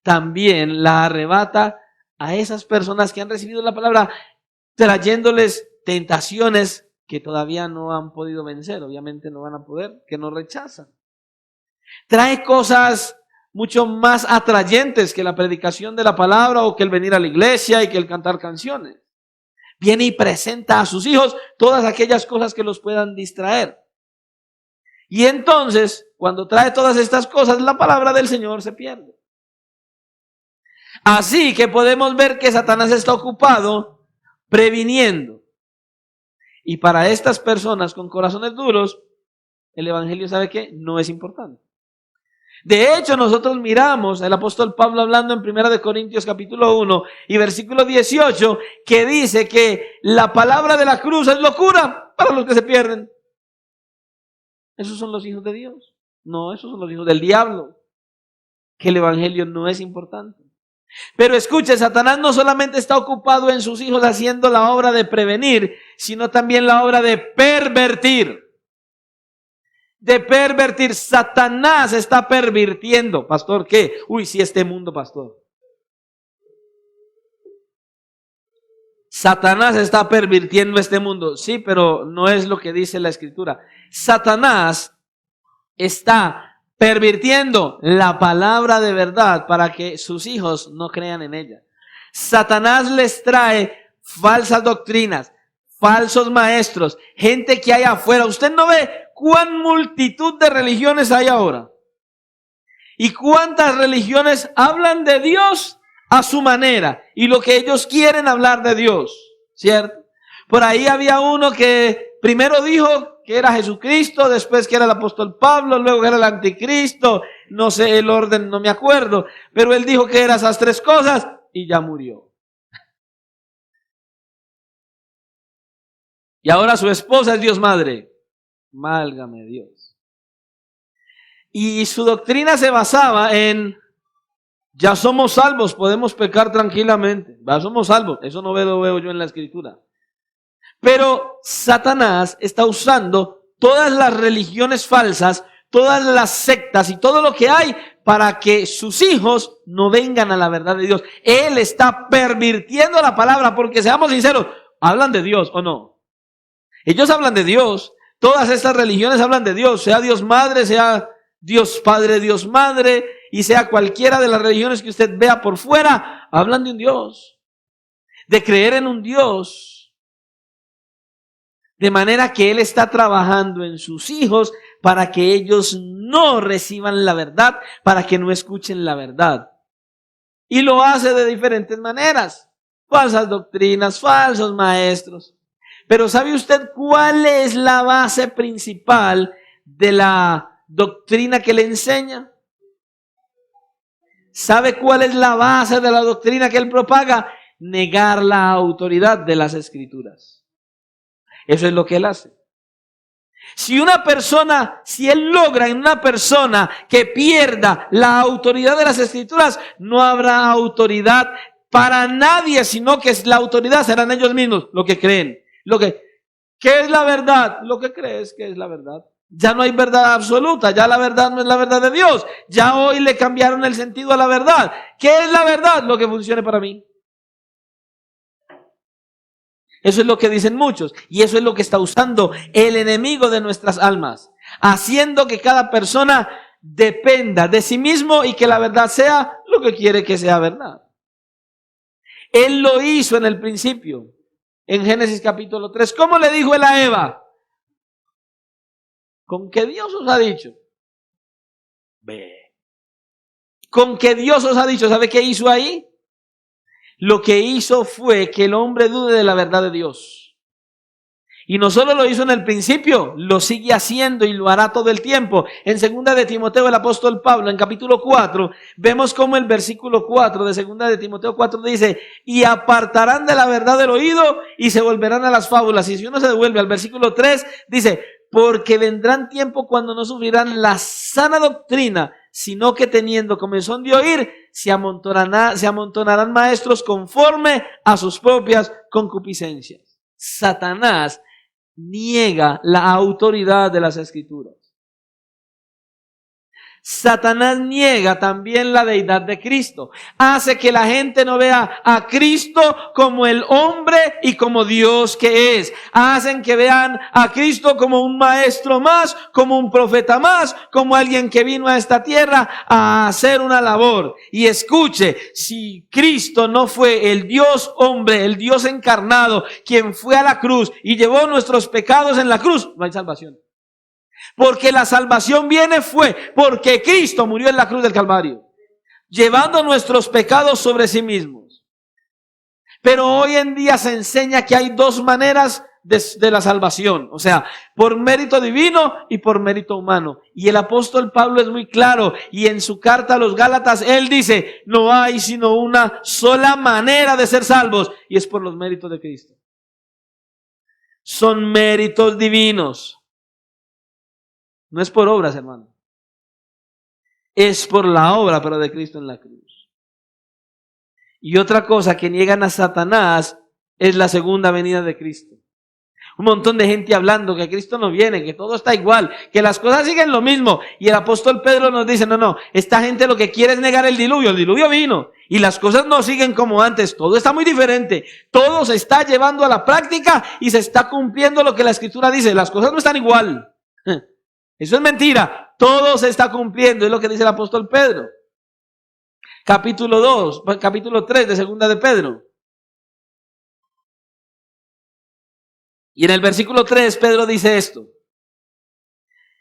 también la arrebata a esas personas que han recibido la palabra, trayéndoles tentaciones que todavía no han podido vencer. Obviamente no van a poder, que no rechazan. Trae cosas mucho más atrayentes que la predicación de la palabra o que el venir a la iglesia y que el cantar canciones. Viene y presenta a sus hijos todas aquellas cosas que los puedan distraer. Y entonces, cuando trae todas estas cosas, la palabra del Señor se pierde. Así que podemos ver que Satanás está ocupado previniendo. Y para estas personas con corazones duros, el evangelio, ¿sabe qué? No es importante. De hecho, nosotros miramos el apóstol Pablo hablando en 1 Corintios capítulo 1 y versículo 18, que dice que la palabra de la cruz es locura para los que se pierden. ¿Esos son los hijos de Dios? No, esos son los hijos del diablo. Que el evangelio no es importante. Pero escuche, Satanás no solamente está ocupado en sus hijos haciendo la obra de prevenir, sino también la obra de pervertir. De pervertir. Satanás está pervirtiendo. Pastor, ¿qué? Uy, sí, este mundo, pastor. Satanás está pervirtiendo este mundo. Sí, pero no es lo que dice la Escritura. Satanás está pervirtiendo la palabra de verdad para que sus hijos no crean en ella. Satanás les trae falsas doctrinas, falsos maestros, gente que hay afuera. Usted no ve cuán multitud de religiones hay ahora. Y cuántas religiones hablan de Dios a su manera y lo que ellos quieren hablar de Dios, ¿cierto? Por ahí había uno que primero dijo que era Jesucristo, después que era el apóstol Pablo, luego que era el anticristo, no sé el orden, no me acuerdo, pero él dijo que era esas tres cosas y ya murió. Y ahora su esposa es Dios Madre. Válgame Dios. Y su doctrina se basaba en: ya somos salvos, podemos pecar tranquilamente. Ya somos salvos. Eso no lo veo yo en la Escritura. Pero Satanás está usando todas las religiones falsas, todas las sectas y todo lo que hay para que sus hijos no vengan a la verdad de Dios. Él está pervirtiendo la palabra, porque seamos sinceros, ¿hablan de Dios o no? Ellos hablan de Dios. Todas estas religiones hablan de Dios, sea Dios Madre, sea Dios Padre, Dios Madre, y sea cualquiera de las religiones que usted vea por fuera, hablan de un Dios, de creer en un Dios, de manera que Él está trabajando en sus hijos para que ellos no reciban la verdad, para que no escuchen la verdad. Y lo hace de diferentes maneras: falsas doctrinas, falsos maestros. Pero ¿sabe usted cuál es la base principal de la doctrina que le enseña? ¿Sabe cuál es la base de la doctrina que él propaga? Negar la autoridad de las Escrituras. Eso es lo que él hace. Si él logra en una persona que pierda la autoridad de las Escrituras, no habrá autoridad para nadie, sino que la autoridad serán ellos mismos, lo que creen. ¿Qué es la verdad? Lo que crees que es la verdad. Ya no hay verdad absoluta, ya la verdad no es la verdad de Dios. Ya hoy le cambiaron el sentido a la verdad. ¿Qué es la verdad? Lo que funcione para mí. Eso es lo que dicen muchos, y eso es lo que está usando el enemigo de nuestras almas, haciendo que cada persona dependa de sí mismo y que la verdad sea lo que quiere que sea verdad. Él lo hizo en el principio, en Génesis capítulo 3. ¿Cómo le dijo él a Eva? ¿Con qué Dios os ha dicho? Ve. ¿Con qué Dios os ha dicho? ¿Sabe qué hizo ahí? Lo que hizo fue que el hombre dude de la verdad de Dios. Y no solo lo hizo en el principio, lo sigue haciendo y lo hará todo el tiempo. En 2 de Timoteo, el apóstol Pablo, en capítulo 4, vemos como el versículo 4 de 2 de Timoteo 4 dice: y apartarán de la verdad del oído y se volverán a las fábulas. Y si uno se devuelve al versículo 3, dice: porque vendrán tiempo cuando no sufrirán la sana doctrina, sino que teniendo comezón de oír, se amontonarán maestros conforme a sus propias concupiscencias. Satanás niega la autoridad de las Escrituras. Satanás niega también la deidad de Cristo. Hace que la gente no vea a Cristo como el hombre y como Dios que es. Hacen que vean a Cristo como un maestro más, como un profeta más, como alguien que vino a esta tierra a hacer una labor. Y escuche, si Cristo no fue el Dios hombre, el Dios encarnado, quien fue a la cruz y llevó nuestros pecados en la cruz, no hay salvación. Porque la salvación fue porque Cristo murió en la cruz del Calvario, llevando nuestros pecados sobre sí mismos. Pero hoy en día se enseña que hay dos maneras de la salvación, o sea, por mérito divino y por mérito humano. Y el apóstol Pablo es muy claro, y en su carta a los Gálatas él dice: no hay sino una sola manera de ser salvos, y es por los méritos de Cristo. Son méritos divinos. No es por obras, hermano. Es por la obra, pero de Cristo en la cruz. Y otra cosa que niegan a Satanás es la segunda venida de Cristo. Un montón de gente hablando que Cristo no viene, que todo está igual, que las cosas siguen lo mismo. Y el apóstol Pedro nos dice: no, esta gente lo que quiere es negar el diluvio vino. Y las cosas no siguen como antes, todo está muy diferente. Todo se está llevando a la práctica y se está cumpliendo lo que la Escritura dice. Las cosas no están igual. Eso es mentira, todo se está cumpliendo, es lo que dice el apóstol Pedro. Capítulo 3 de 2 de Pedro. Y en el versículo 3 Pedro dice esto: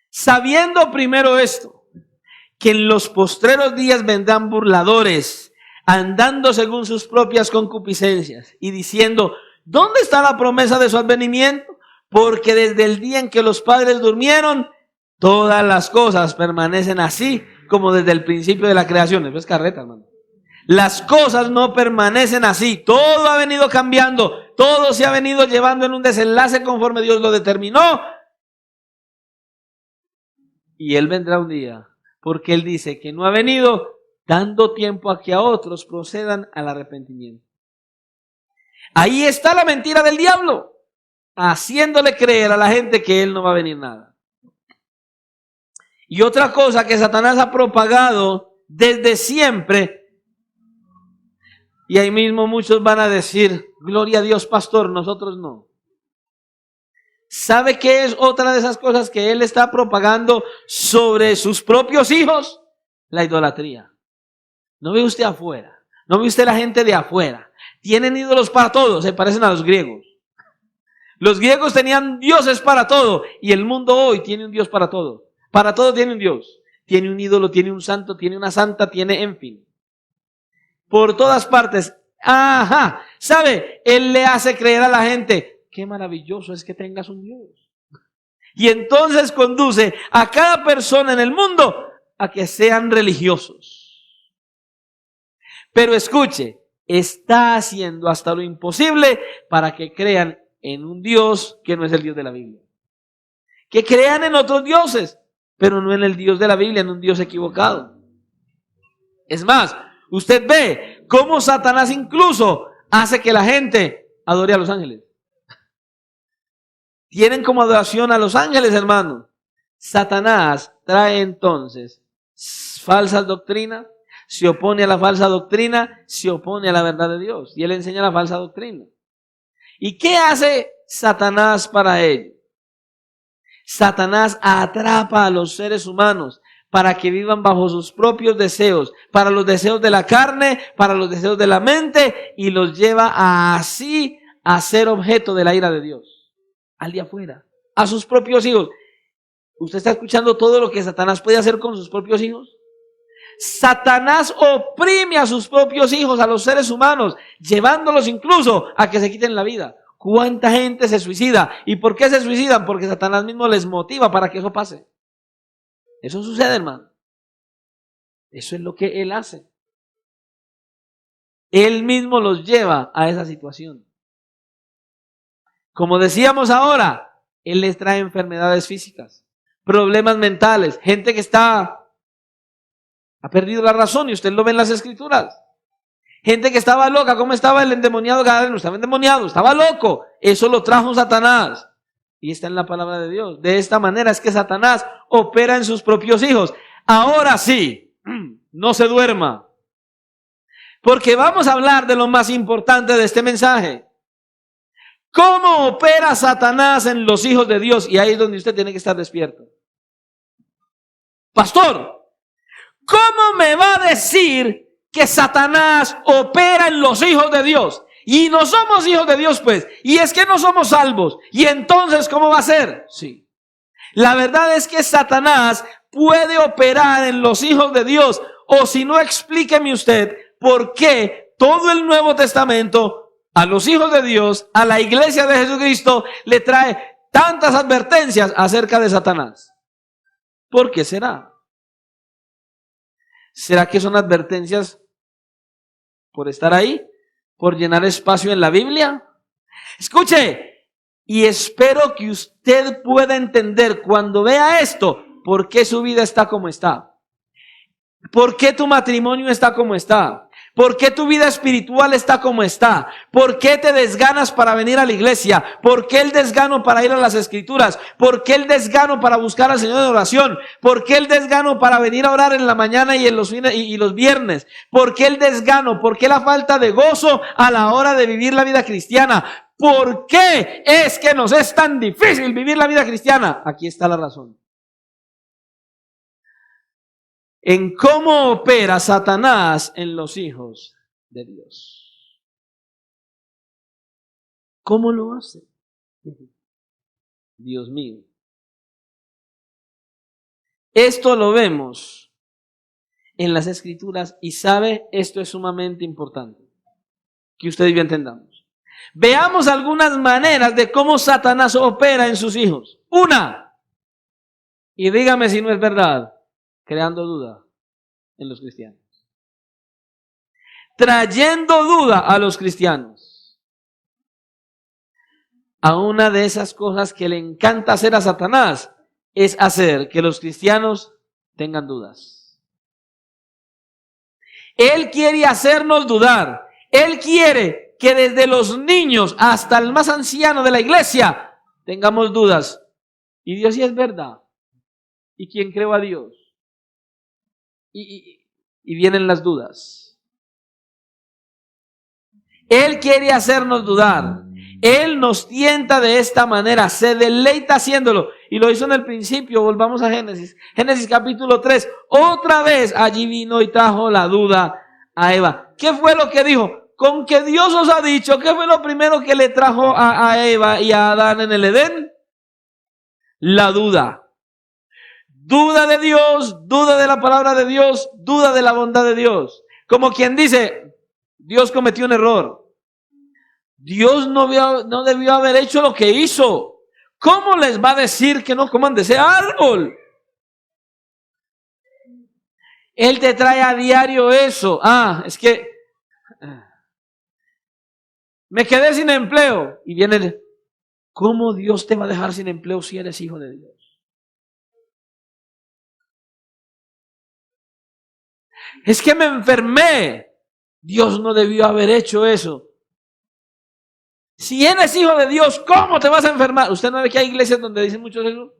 sabiendo primero esto, que en los postreros días vendrán burladores, andando según sus propias concupiscencias, y diciendo: ¿dónde está la promesa de su advenimiento? Porque desde el día en que los padres durmieron, todas las cosas permanecen así como desde el principio de la creación. Eso es carreta, hermano. Las cosas no permanecen así. Todo ha venido cambiando. Todo se ha venido llevando en un desenlace conforme Dios lo determinó. Y Él vendrá un día, porque Él dice que no ha venido dando tiempo a que a otros procedan al arrepentimiento. Ahí está la mentira del diablo, haciéndole creer a la gente que Él no va a venir nada. Y otra cosa que Satanás ha propagado desde siempre, y ahí mismo muchos van a decir: gloria a Dios, pastor, nosotros no. ¿Sabe qué es otra de esas cosas que él está propagando sobre sus propios hijos? La idolatría. ¿No ve usted afuera? ¿No ve usted la gente de afuera? Tienen ídolos para todo, se parecen a los griegos. Los griegos tenían dioses para todo, y el mundo hoy tiene un Dios para todo. Para todo tiene un Dios. Tiene un ídolo, tiene un santo, tiene una santa, tiene, en fin. Por todas partes. Ajá. ¿Sabe? Él le hace creer a la gente: qué maravilloso es que tengas un Dios. Y entonces conduce a cada persona en el mundo a que sean religiosos. Pero escuche, está haciendo hasta lo imposible para que crean en un Dios que no es el Dios de la Biblia. Que crean en otros dioses, pero no en el Dios de la Biblia, en un Dios equivocado. Es más, usted ve cómo Satanás incluso hace que la gente adore a los ángeles. Tienen como adoración a los ángeles, hermano. Satanás trae entonces falsas doctrinas, se opone a la falsa doctrina, se opone a la verdad de Dios. Y él enseña la falsa doctrina. ¿Y qué hace Satanás para ello? Satanás atrapa a los seres humanos para que vivan bajo sus propios deseos, para los deseos de la carne, para los deseos de la mente, y los lleva así a ser objeto de la ira de Dios. Al de afuera, a sus propios hijos. ¿Usted está escuchando todo lo que Satanás puede hacer con sus propios hijos? Satanás oprime a sus propios hijos, a los seres humanos, llevándolos incluso a que se quiten la vida. ¿Cuánta gente se suicida? ¿Y por qué se suicidan? Porque Satanás mismo les motiva para que eso pase. Eso sucede, hermano. Eso es lo que él hace. Él mismo los lleva a esa situación. Como decíamos ahora, él les trae enfermedades físicas, problemas mentales, gente que ha perdido la razón, y usted lo ve en las escrituras. Gente que estaba loca. ¿Cómo estaba el endemoniado Gadareno? Estaba endemoniado, estaba loco. Eso lo trajo Satanás. Y está en la palabra de Dios. De esta manera es que Satanás opera en sus propios hijos. Ahora sí, no se duerma, porque vamos a hablar de lo más importante de este mensaje. ¿Cómo opera Satanás en los hijos de Dios? Y ahí es donde usted tiene que estar despierto. Pastor, ¿cómo me va a decir que Satanás opera en los hijos de Dios? Y no somos hijos de Dios, pues. Y es que no somos salvos. Y entonces, ¿cómo va a ser? Sí. La verdad es que Satanás puede operar en los hijos de Dios. O si no, explíqueme usted por qué todo el Nuevo Testamento a los hijos de Dios, a la iglesia de Jesucristo, le trae tantas advertencias acerca de Satanás. ¿Por qué será? ¿Será que son advertencias por estar ahí? ¿Por llenar espacio en la Biblia? Escuche, y espero que usted pueda entender cuando vea esto, por qué su vida está como está. ¿Por qué tu matrimonio está como está? ¿Por qué tu vida espiritual está como está? ¿Por qué te desganas para venir a la iglesia? ¿Por qué el desgano para ir a las escrituras? ¿Por qué el desgano para buscar al Señor en oración? ¿Por qué el desgano para venir a orar en la mañana y en los fines y los viernes? ¿Por qué el desgano? ¿Por qué la falta de gozo a la hora de vivir la vida cristiana? ¿Por qué es que nos es tan difícil vivir la vida cristiana? Aquí está la razón. En cómo opera Satanás en los hijos de Dios. ¿Cómo lo hace? Dios mío. Esto lo vemos en las Escrituras y sabe, esto es sumamente importante, que ustedes bien entendamos. Veamos algunas maneras de cómo Satanás opera en sus hijos. Una, y dígame si no es verdad, creando duda en los cristianos. Trayendo duda a los cristianos. A una de esas cosas que le encanta hacer a Satanás es hacer que los cristianos tengan dudas. Él quiere hacernos dudar. Él quiere que desde los niños hasta el más anciano de la iglesia tengamos dudas. Y Dios sí es verdad. ¿Y quién creó a Dios? Y vienen las dudas. Él quiere hacernos dudar. Él nos tienta de esta manera, se deleita haciéndolo. Y lo hizo en el principio. Volvamos a Génesis. Génesis capítulo 3. Otra vez allí vino y trajo la duda a Eva. ¿Qué fue lo que dijo? Con que Dios os ha dicho. ¿Qué fue lo primero que le trajo a Eva y a Adán en el Edén? La duda. Duda de Dios, duda de la palabra de Dios, duda de la bondad de Dios. Como quien dice, Dios cometió un error. Dios no debió haber hecho lo que hizo. ¿Cómo les va a decir que no coman de ese árbol? Él te trae a diario eso. Es que me quedé sin empleo. Y viene, ¿cómo Dios te va a dejar sin empleo si eres hijo de Dios? Es que me enfermé. Dios no debió haber hecho eso. Si eres hijo de Dios, ¿cómo te vas a enfermar? ¿Usted no ve que hay iglesias donde dicen mucho eso?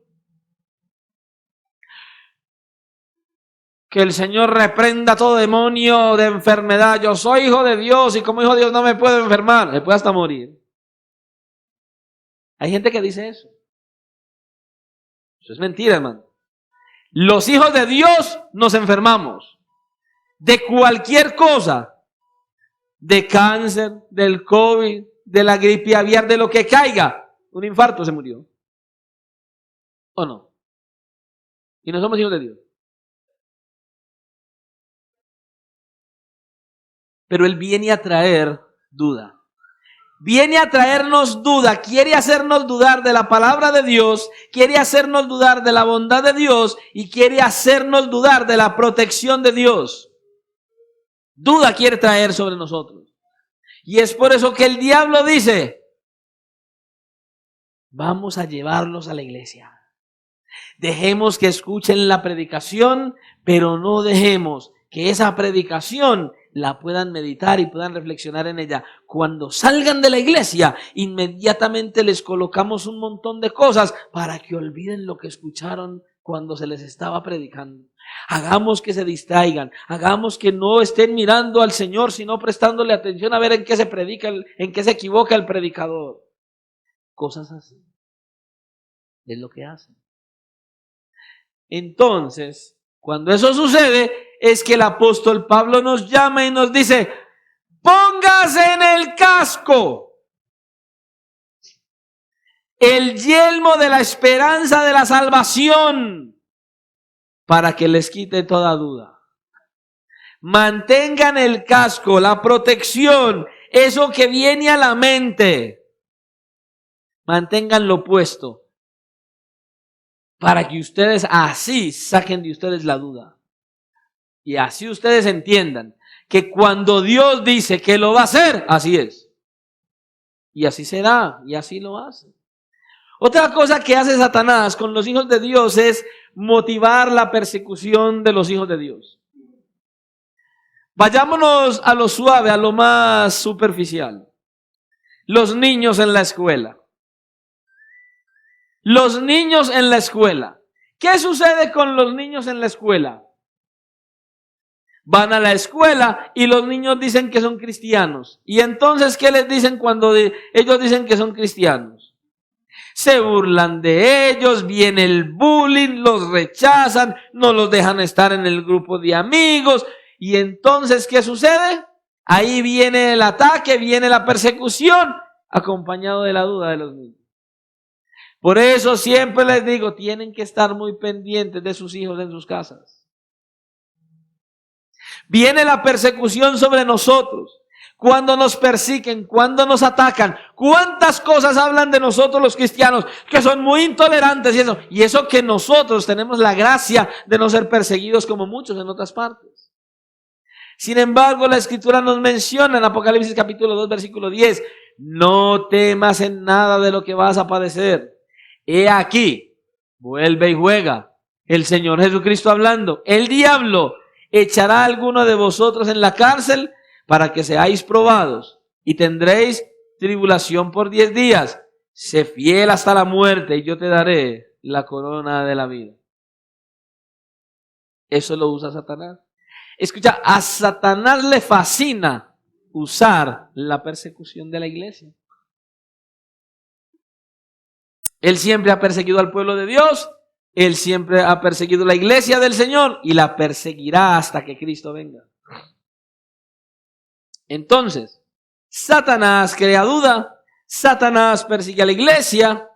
Que el Señor reprenda todo demonio de enfermedad. Yo soy hijo de Dios y como hijo de Dios no me puedo enfermar. Me puedo hasta morir. Hay gente que dice eso. Eso es mentira, hermano. Los hijos de Dios nos enfermamos. De cualquier cosa. De cáncer, del COVID, de la gripe aviar, de lo que caiga. Un infarto se murió. ¿O no? Y no somos hijos de Dios. Pero Él viene a traer duda. Viene a traernos duda, quiere hacernos dudar de la palabra de Dios, quiere hacernos dudar de la bondad de Dios y quiere hacernos dudar de la protección de Dios. Duda quiere traer sobre nosotros. Y es por eso que el diablo dice, vamos a llevarlos a la iglesia. Dejemos que escuchen la predicación, pero no dejemos que esa predicación la puedan meditar y puedan reflexionar en ella. Cuando salgan de la iglesia, inmediatamente les colocamos un montón de cosas para que olviden lo que escucharon cuando se les estaba predicando. Hagamos que se distraigan, hagamos que no estén mirando al Señor, sino prestándole atención a ver en qué se predica, en qué se equivoca el predicador. Cosas así. Es lo que hacen. Entonces, cuando eso sucede, es que el apóstol Pablo nos llama y nos dice, póngase en el casco el yelmo de la esperanza de la salvación para que les quite toda duda. Mantengan el casco, la protección, eso que viene a la mente. Manténganlo puesto para que ustedes así saquen de ustedes la duda. Y así ustedes entiendan que cuando Dios dice que lo va a hacer, así es. Y así será, y así lo hace. Otra cosa que hace Satanás con los hijos de Dios es motivar la persecución de los hijos de Dios. Vayámonos a lo suave, a lo más superficial. Los niños en la escuela. Los niños en la escuela. ¿Qué sucede con los niños en la escuela? Van a la escuela y los niños dicen que son cristianos. Y entonces, ¿qué les dicen cuando ellos dicen que son cristianos? Se burlan de ellos, viene el bullying, los rechazan, no los dejan estar en el grupo de amigos. Y entonces, ¿qué sucede? Ahí viene el ataque, viene la persecución, acompañado de la duda de los niños. Por eso siempre les digo, tienen que estar muy pendientes de sus hijos en sus casas. Viene la persecución sobre nosotros. Cuando nos persiguen, cuando nos atacan, cuántas cosas hablan de nosotros los cristianos, que son muy intolerantes y eso que nosotros tenemos la gracia de no ser perseguidos como muchos en otras partes. Sin embargo, la Escritura nos menciona en Apocalipsis capítulo 2, versículo 10, no temas en nada de lo que vas a padecer. He aquí, vuelve y juega, el Señor Jesucristo hablando, el diablo echará a alguno de vosotros en la cárcel para que seáis probados y tendréis tribulación por 10 días. Sé fiel hasta la muerte y yo te daré la corona de la vida. Eso lo usa Satanás. Escucha, a Satanás le fascina usar la persecución de la iglesia. Él siempre ha perseguido al pueblo de Dios, él siempre ha perseguido la iglesia del Señor y la perseguirá hasta que Cristo venga. Entonces, Satanás crea duda, Satanás persigue a la iglesia,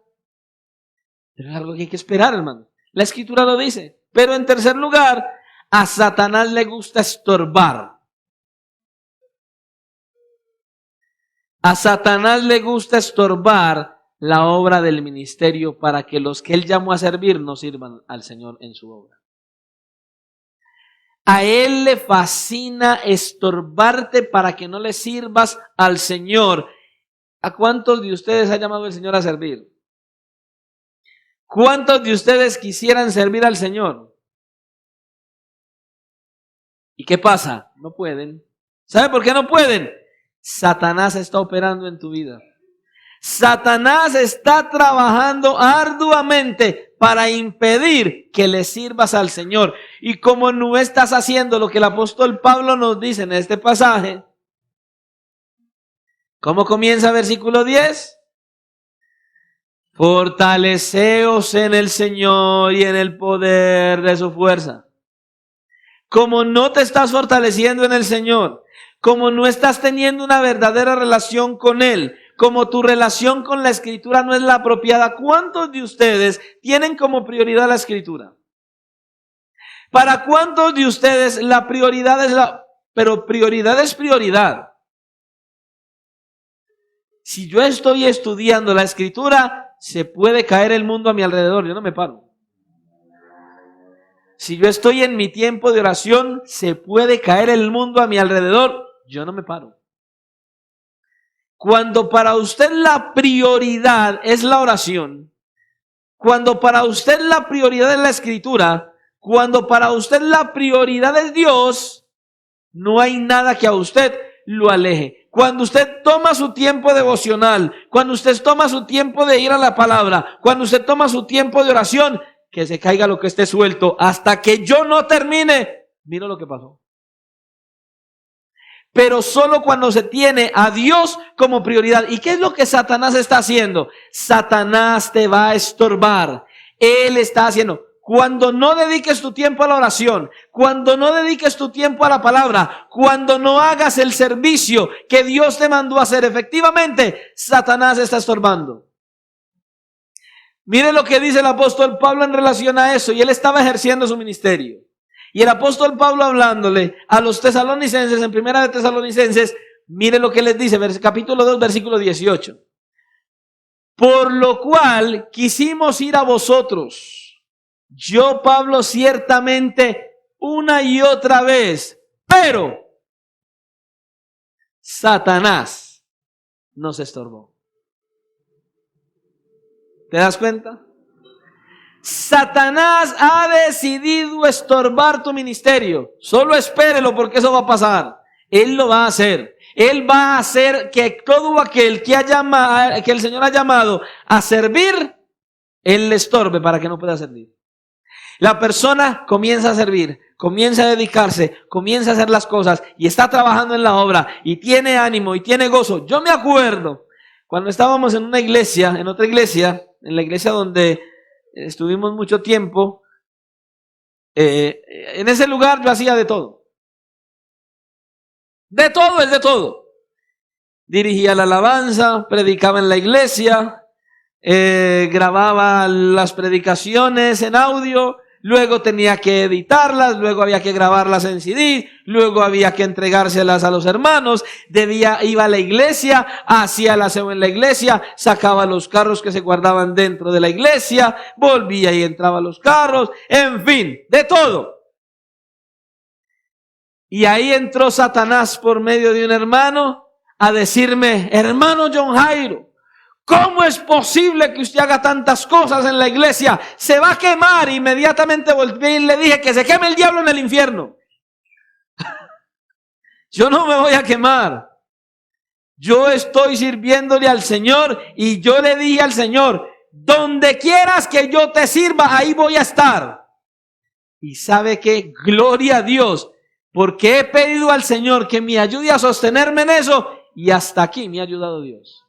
pero es algo que hay que esperar, hermano. La Escritura lo dice. Pero en tercer lugar, a Satanás le gusta estorbar. A Satanás le gusta estorbar la obra del ministerio para que los que él llamó a servir no sirvan al Señor en su obra. A él le fascina estorbarte para que no le sirvas al Señor. ¿A cuántos de ustedes ha llamado el Señor a servir? ¿Cuántos de ustedes quisieran servir al Señor? ¿Y qué pasa? No pueden. ¿Sabe por qué no pueden? Satanás está operando en tu vida. Satanás está trabajando arduamente para impedir que le sirvas al Señor. Y como no estás haciendo lo que el apóstol Pablo nos dice en este pasaje, ¿cómo comienza versículo 10? Fortaleceos en el Señor y en el poder de su fuerza. Como no te estás fortaleciendo en el Señor, como no estás teniendo una verdadera relación con Él, como tu relación con la Escritura no es la apropiada, ¿cuántos de ustedes tienen como prioridad la Escritura? ¿Para cuántos de ustedes la prioridad es pero prioridad es prioridad? Si yo estoy estudiando la Escritura, se puede caer el mundo a mi alrededor, yo no me paro. Si yo estoy en mi tiempo de oración, se puede caer el mundo a mi alrededor, yo no me paro. Cuando para usted la prioridad es la oración, cuando para usted la prioridad es la Escritura, cuando para usted la prioridad es Dios, no hay nada que a usted lo aleje. Cuando usted toma su tiempo devocional, cuando usted toma su tiempo de ir a la palabra, cuando usted toma su tiempo de oración, que se caiga lo que esté suelto hasta que yo no termine. Mira lo que pasó. Pero solo cuando se tiene a Dios como prioridad. ¿Y qué es lo que Satanás está haciendo? Satanás te va a estorbar. Él está haciendo. Cuando no dediques tu tiempo a la oración, cuando no dediques tu tiempo a la palabra, cuando no hagas el servicio que Dios te mandó a hacer efectivamente, Satanás está estorbando. Mire lo que dice el apóstol Pablo en relación a eso, y él estaba ejerciendo su ministerio. Y el apóstol Pablo hablándole a los tesalonicenses, en primera de Tesalonicenses, mire lo que les dice, capítulo 2, versículo 18. Por lo cual quisimos ir a vosotros, yo Pablo ciertamente una y otra vez, pero Satanás nos estorbó. ¿Te das cuenta? Satanás ha decidido estorbar tu ministerio. Solo espérelo porque eso va a pasar. Él lo va a hacer. Él va a hacer que todo aquel que el Señor ha llamado a servir, Él le estorbe para que no pueda servir. La persona comienza a servir, comienza a dedicarse, comienza a hacer las cosas y está trabajando en la obra y tiene ánimo y tiene gozo. Yo me acuerdo cuando estábamos en una iglesia, en otra iglesia, en la iglesia donde estuvimos mucho tiempo, en ese lugar yo hacía de todo. De todo es de todo. Dirigía la alabanza, predicaba en la iglesia, grababa las predicaciones en audio, luego tenía que editarlas, luego había que grabarlas en CD, luego había que entregárselas a los hermanos, iba a la iglesia, hacía el aseo en la iglesia, sacaba los carros que se guardaban dentro de la iglesia, volvía y entraba a los carros, en fin, de todo. Y ahí entró Satanás por medio de un hermano a decirme: hermano John Jairo, ¿cómo es posible que usted haga tantas cosas en la iglesia? Se va a quemar. Inmediatamente volví y le dije: que se queme el diablo en el infierno. Yo no me voy a quemar. Yo estoy sirviéndole al Señor y yo le dije al Señor: donde quieras que yo te sirva, ahí voy a estar. Y ¿sabe qué? Gloria a Dios, porque he pedido al Señor que me ayude a sostenerme en eso y hasta aquí me ha ayudado Dios.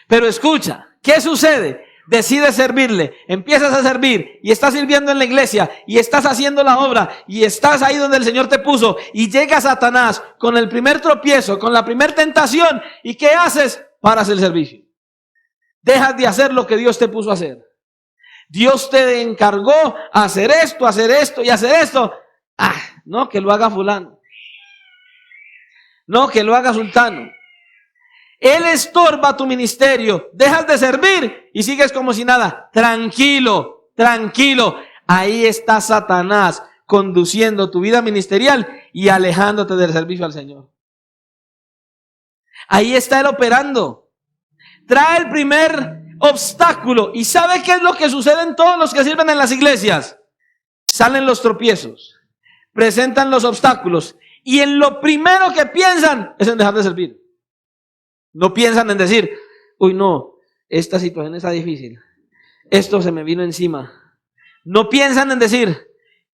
Pero escucha, ¿qué sucede? Decides servirle, empiezas a servir y estás sirviendo en la iglesia y estás haciendo la obra y estás ahí donde el Señor te puso y llega Satanás con el primer tropiezo, con la primera tentación, ¿y qué haces? Paras el servicio. Dejas de hacer lo que Dios te puso a hacer. Dios te encargó hacer esto y hacer esto. No, que lo haga fulano. No, que lo haga sultano. Él estorba tu ministerio, dejas de servir y sigues como si nada. Tranquilo, tranquilo. Ahí está Satanás conduciendo tu vida ministerial y alejándote del servicio al Señor. Ahí está él operando. Trae el primer obstáculo. ¿Y sabe qué es lo que sucede en todos los que sirven en las iglesias? Salen los tropiezos, presentan los obstáculos y en lo primero que piensan es en dejar de servir. No piensan en decir: uy, no, esta situación está difícil, esto se me vino encima. No piensan en decir: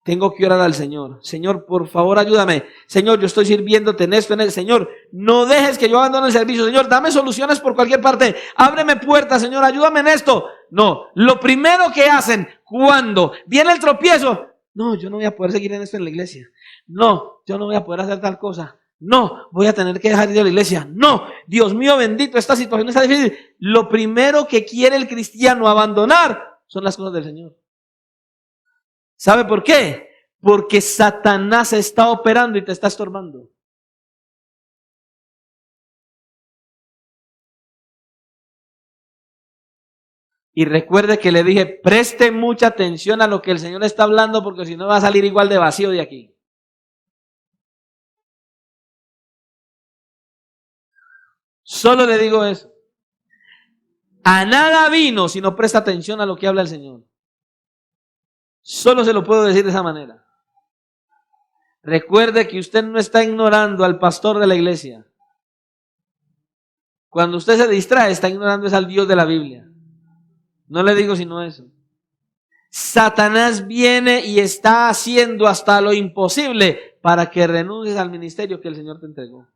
tengo que orar al Señor. Señor, por favor, ayúdame. Señor, yo estoy sirviéndote en esto, en el Señor, no dejes que yo abandone el servicio. Señor, dame soluciones por cualquier parte. Ábreme puertas, Señor, ayúdame en esto. No, lo primero que hacen cuando viene el tropiezo: no, yo no voy a poder seguir en esto en la iglesia. No, yo no voy a poder hacer tal cosa. No, voy a tener que dejar de ir a la iglesia. No, Dios mío bendito, esta situación está difícil. Lo primero que quiere el cristiano abandonar son las cosas del Señor. ¿Sabe por qué? Porque Satanás está operando y te está estorbando. Y recuerde que le dije: preste mucha atención a lo que el Señor está hablando, porque si no va a salir igual de vacío de aquí. Solo le digo eso. A nada vino si no presta atención a lo que habla el Señor. Solo se lo puedo decir de esa manera. Recuerde que usted no está ignorando al pastor de la iglesia. Cuando usted se distrae, está ignorando al Dios de la Biblia. No le digo sino eso. Satanás viene y está haciendo hasta lo imposible para que renuncies al ministerio que el Señor te entregó.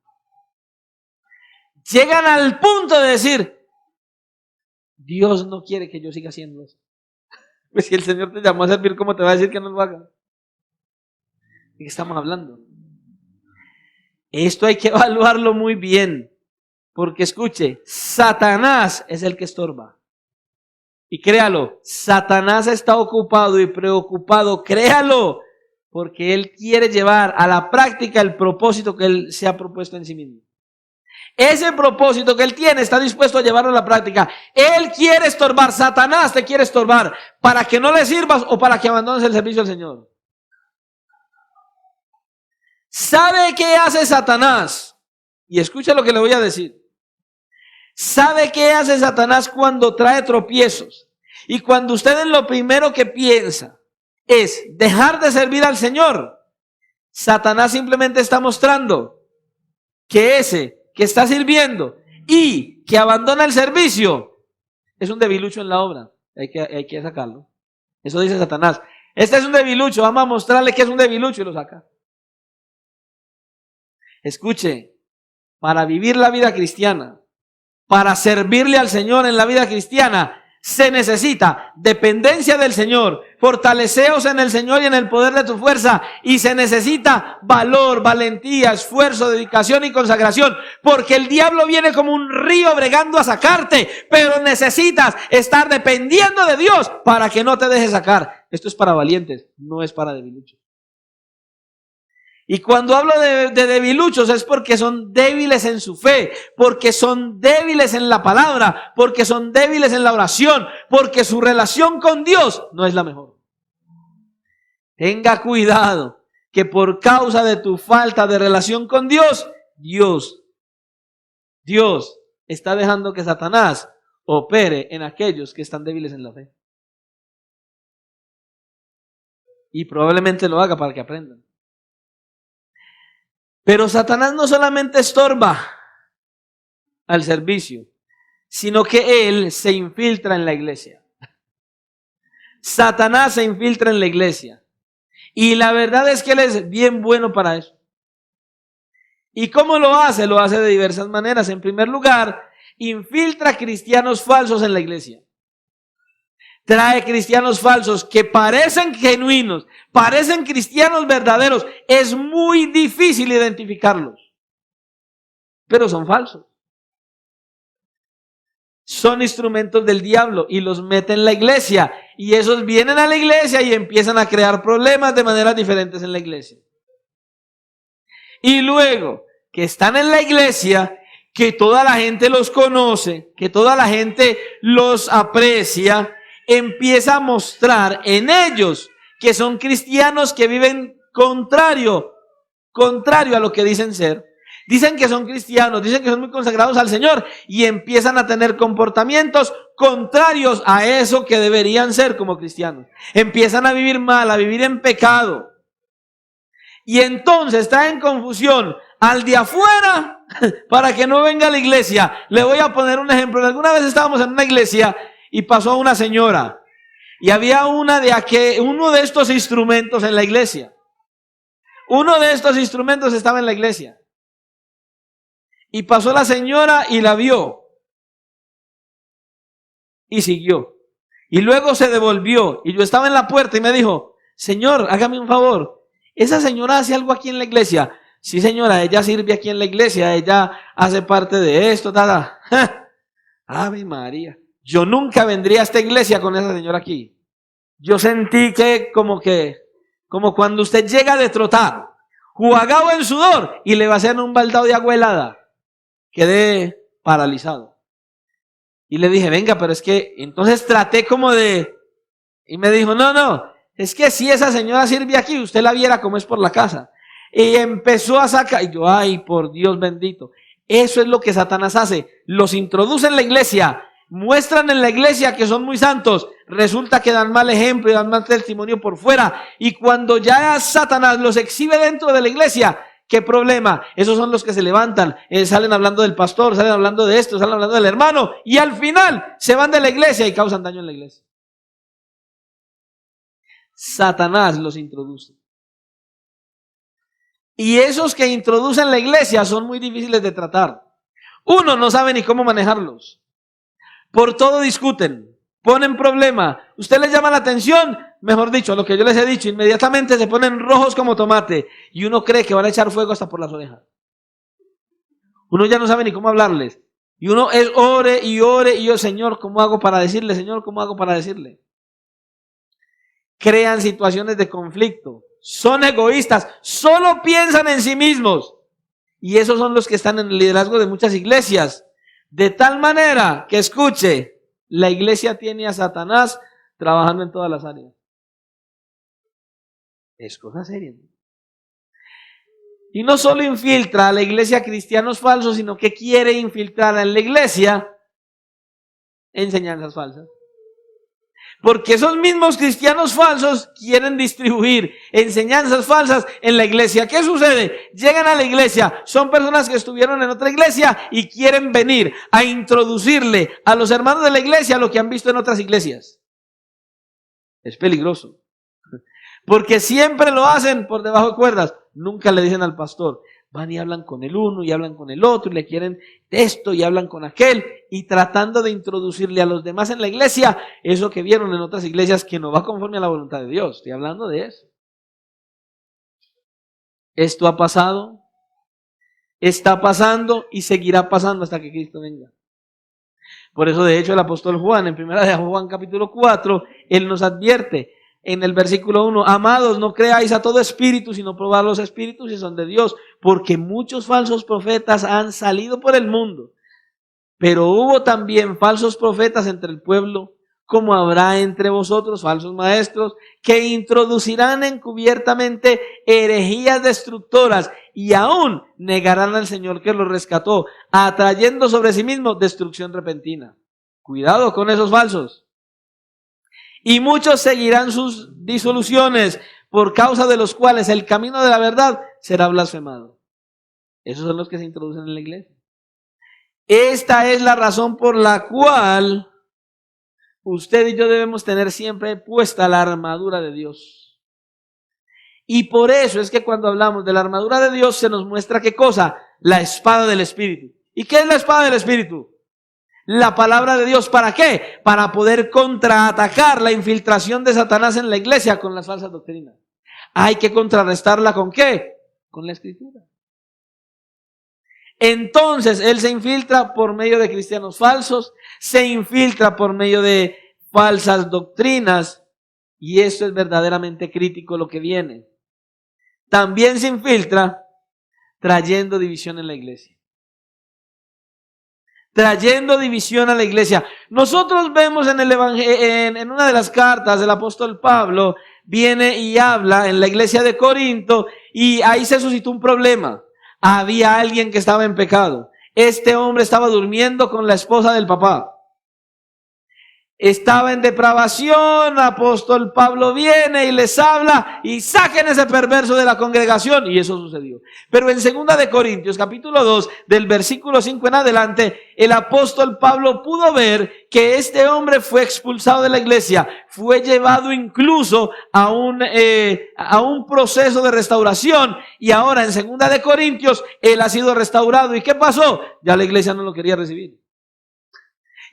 Llegan al punto de decir: Dios no quiere que yo siga haciendo eso. Pues si el Señor te llamó a servir, ¿cómo te va a decir que no lo haga? ¿De qué estamos hablando? Esto hay que evaluarlo muy bien, porque escuche, Satanás es el que estorba. Y créalo, Satanás está ocupado y preocupado, créalo, porque él quiere llevar a la práctica el propósito que él se ha propuesto en sí mismo. Ese propósito que él tiene está dispuesto a llevarlo a la práctica. Él quiere estorbar, Satanás te quiere estorbar para que no le sirvas o para que abandones el servicio al Señor. ¿Sabe qué hace Satanás? Y escucha lo que le voy a decir. ¿Sabe qué hace Satanás cuando trae tropiezos? Y cuando usted en lo primero que piensa es dejar de servir al Señor, Satanás simplemente está mostrando que ese que está sirviendo y que abandona el servicio es un debilucho en la obra. Hay que sacarlo. Eso dice Satanás. Este es un debilucho, vamos a mostrarle que es un debilucho, y lo saca. Escuche, para vivir la vida cristiana, para servirle al Señor en la vida cristiana, Se necesita dependencia del Señor, fortaleceos en el Señor y en el poder de tu fuerza, y se necesita valor, valentía, esfuerzo, dedicación y consagración, porque el diablo viene como un río bregando a sacarte, pero necesitas estar dependiendo de Dios para que no te deje sacar. Esto es para valientes, no es para debiluchos. Y cuando hablo de debiluchos es porque son débiles en su fe, porque son débiles en la palabra, porque son débiles en la oración, porque su relación con Dios no es la mejor. Tenga cuidado que por causa de tu falta de relación con Dios, Dios está dejando que Satanás opere en aquellos que están débiles en la fe. Y probablemente lo haga para que aprendan. Pero Satanás no solamente estorba al servicio, sino que él se infiltra en la iglesia. Satanás se infiltra en la iglesia. Y la verdad es que él es bien bueno para eso. ¿Y cómo lo hace? Lo hace de diversas maneras. En primer lugar, infiltra cristianos falsos en la iglesia. Trae cristianos falsos que parecen genuinos, parecen cristianos verdaderos. Es muy difícil identificarlos, pero son falsos. Son instrumentos del diablo y los mete en la iglesia. Y esos vienen a la iglesia y empiezan a crear problemas de maneras diferentes en la iglesia. Y luego que están en la iglesia, que toda la gente los conoce, que toda la gente los aprecia, empieza a mostrar en ellos que son cristianos que viven contrario a lo que dicen ser. Dicen que son cristianos, dicen que son muy consagrados al Señor y empiezan a tener comportamientos contrarios a eso que deberían ser como cristianos. Empiezan a vivir mal, a vivir en pecado. Y entonces traen confusión al de afuera para que no venga a la iglesia. Le voy a poner un ejemplo. Alguna vez estábamos en una iglesia y pasó una señora y había uno de estos instrumentos en la iglesia. Uno de estos instrumentos estaba en la iglesia. Y pasó la señora y la vio. Y siguió. Y luego se devolvió. Y yo estaba en la puerta y me dijo, Señor, hágame un favor. ¿Esa señora hace algo aquí en la iglesia? Sí, señora, ella sirve aquí en la iglesia. Ella hace parte de esto, Ave María. Yo nunca vendría a esta iglesia con esa señora aquí. Yo sentí que como cuando usted llega de trotar, jugado en sudor, y le va a hacer un baldado de agua helada. Quedé paralizado. Y le dije, venga, pero es que, entonces traté y me dijo, no, es que si esa señora sirve aquí, usted la viera como es por la casa. Y empezó a sacar, y yo, ay, por Dios bendito. Eso es lo que Satanás hace. Los introduce en la iglesia, muestran en la iglesia que son muy santos, resulta que dan mal ejemplo y dan mal testimonio por fuera. Y cuando ya Satanás los exhibe dentro de la iglesia, ¿qué problema? Esos son los que se levantan, salen hablando del pastor, salen hablando de esto, salen hablando del hermano, y al final se van de la iglesia y causan daño en la iglesia. Satanás los introduce. Y esos que introducen la iglesia son muy difíciles de tratar. Uno no sabe ni cómo manejarlos. Por todo discuten, ponen problema. Usted les llama la atención, mejor dicho, lo que yo les he dicho, inmediatamente se ponen rojos como tomate. Y uno cree que van a echar fuego hasta por las orejas. Uno ya no sabe ni cómo hablarles. Y uno es ore, y yo, Señor, ¿cómo hago para decirle? Señor, ¿cómo hago para decirle? Crean situaciones de conflicto. Son egoístas, solo piensan en sí mismos. Y esos son los que están en el liderazgo de muchas iglesias. De tal manera que, escuche, la iglesia tiene a Satanás trabajando en todas las áreas. Es cosa seria. Y no solo infiltra a la iglesia cristianos falsos, sino que quiere infiltrar en la iglesia enseñanzas falsas. Porque esos mismos cristianos falsos quieren distribuir enseñanzas falsas en la iglesia. ¿Qué sucede? Llegan a la iglesia, son personas que estuvieron en otra iglesia y quieren venir a introducirle a los hermanos de la iglesia lo que han visto en otras iglesias. Es peligroso. Porque siempre lo hacen por debajo de cuerdas. Nunca le dicen al pastor. Van y hablan con el uno y hablan con el otro y le quieren esto y hablan con aquel y tratando de introducirle a los demás en la iglesia eso que vieron en otras iglesias que no va conforme a la voluntad de Dios. Estoy hablando de eso. Esto ha pasado, está pasando y seguirá pasando hasta que Cristo venga. Por eso, de hecho, el apóstol Juan, en 1 de Juan capítulo 4, él nos advierte en el versículo 1, amados, no creáis a todo espíritu, sino probad los espíritus si son de Dios, porque muchos falsos profetas han salido por el mundo. Pero hubo también falsos profetas entre el pueblo, como habrá entre vosotros falsos maestros, que introducirán encubiertamente herejías destructoras y aún negarán al Señor que los rescató, atrayendo sobre sí mismos destrucción repentina. Cuidado con esos falsos. Y muchos seguirán sus disoluciones, por causa de los cuales el camino de la verdad será blasfemado. Esos son los que se introducen en la iglesia. Esta es la razón por la cual usted y yo debemos tener siempre puesta la armadura de Dios. Y por eso es que cuando hablamos de la armadura de Dios se nos muestra ¿qué cosa? La espada del Espíritu. ¿Y qué es la espada del Espíritu? La palabra de Dios, ¿para qué? Para poder contraatacar la infiltración de Satanás en la iglesia con las falsas doctrinas. Hay que contrarrestarla ¿con qué? Con la Escritura. Entonces, él se infiltra por medio de cristianos falsos, se infiltra por medio de falsas doctrinas, y esto es verdaderamente crítico lo que viene. También se infiltra trayendo división en la iglesia. Trayendo división a la iglesia. Nosotros vemos en el en una de las cartas del apóstol Pablo, viene y habla en la iglesia de Corinto, y ahí se suscitó un problema. Había alguien que estaba en pecado. Este hombre estaba durmiendo con la esposa del papá. Estaba en depravación. Apóstol Pablo viene y les habla y saquen ese perverso de la congregación. Y eso sucedió. Pero en 2 de Corintios, capítulo 2, del versículo 5 en adelante, el apóstol Pablo pudo ver que este hombre fue expulsado de la iglesia. Fue llevado incluso a un proceso de restauración. Y ahora en 2 de Corintios, él ha sido restaurado. ¿Y qué pasó? Ya la iglesia no lo quería recibir.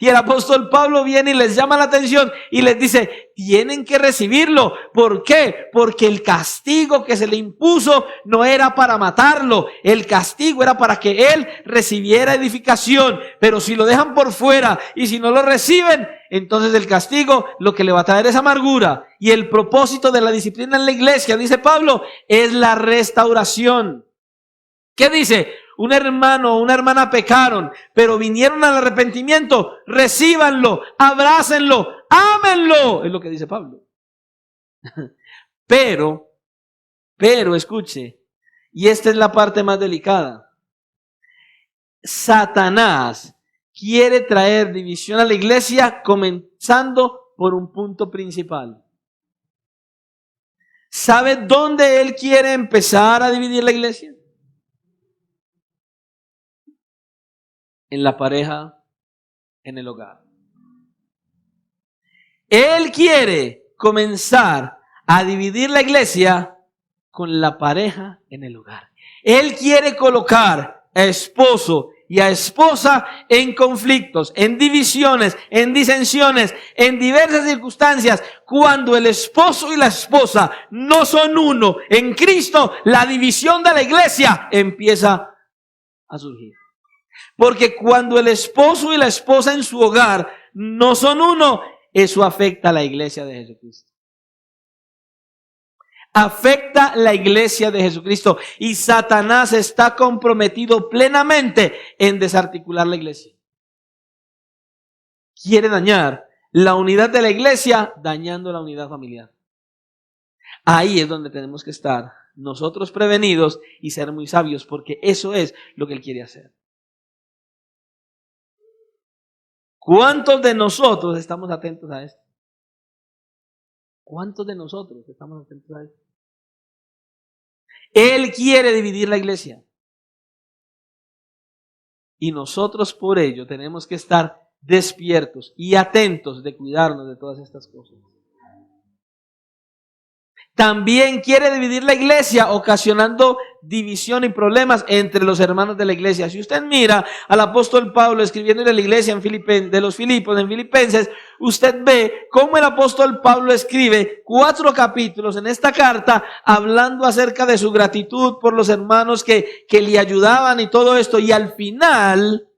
Y el apóstol Pablo viene y les llama la atención y les dice, tienen que recibirlo. ¿Por qué? Porque el castigo que se le impuso no era para matarlo. El castigo era para que él recibiera edificación. Pero si lo dejan por fuera y si no lo reciben, entonces el castigo lo que le va a traer es amargura. Y el propósito de la disciplina en la iglesia, dice Pablo, es la restauración. ¿Qué dice? Un hermano o una hermana pecaron, pero vinieron al arrepentimiento, recíbanlo, abrácenlo, ámenlo. Es lo que dice Pablo. Pero, escuche, y esta es la parte más delicada. Satanás quiere traer división a la iglesia comenzando por un punto principal. ¿Sabe dónde él quiere empezar a dividir la iglesia? En la pareja, en el hogar. Él quiere comenzar a dividir la iglesia con la pareja en el hogar. Él quiere colocar a esposo y a esposa en conflictos, en divisiones, en disensiones, en diversas circunstancias. Cuando el esposo y la esposa no son uno en Cristo, la división de la iglesia empieza a surgir. Porque cuando el esposo y la esposa en su hogar no son uno, eso afecta a la iglesia de Jesucristo. Afecta la iglesia de Jesucristo. Y Satanás está comprometido plenamente en desarticular la iglesia. Quiere dañar la unidad de la iglesia, dañando la unidad familiar. Ahí es donde tenemos que estar nosotros prevenidos y ser muy sabios, porque eso es lo que él quiere hacer. ¿Cuántos de nosotros estamos atentos a esto? ¿Cuántos de nosotros estamos atentos a esto? Él quiere dividir la iglesia. Y nosotros por ello tenemos que estar despiertos y atentos de cuidarnos de todas estas cosas. también quiere dividir la iglesia, ocasionando división y problemas entre los hermanos de la iglesia. Si usted mira al apóstol Pablo escribiendo de la iglesia de los Filipos, en Filipenses, usted ve cómo el apóstol Pablo escribe 4 capítulos en esta carta hablando acerca de su gratitud por los hermanos que le ayudaban y todo esto. Y al final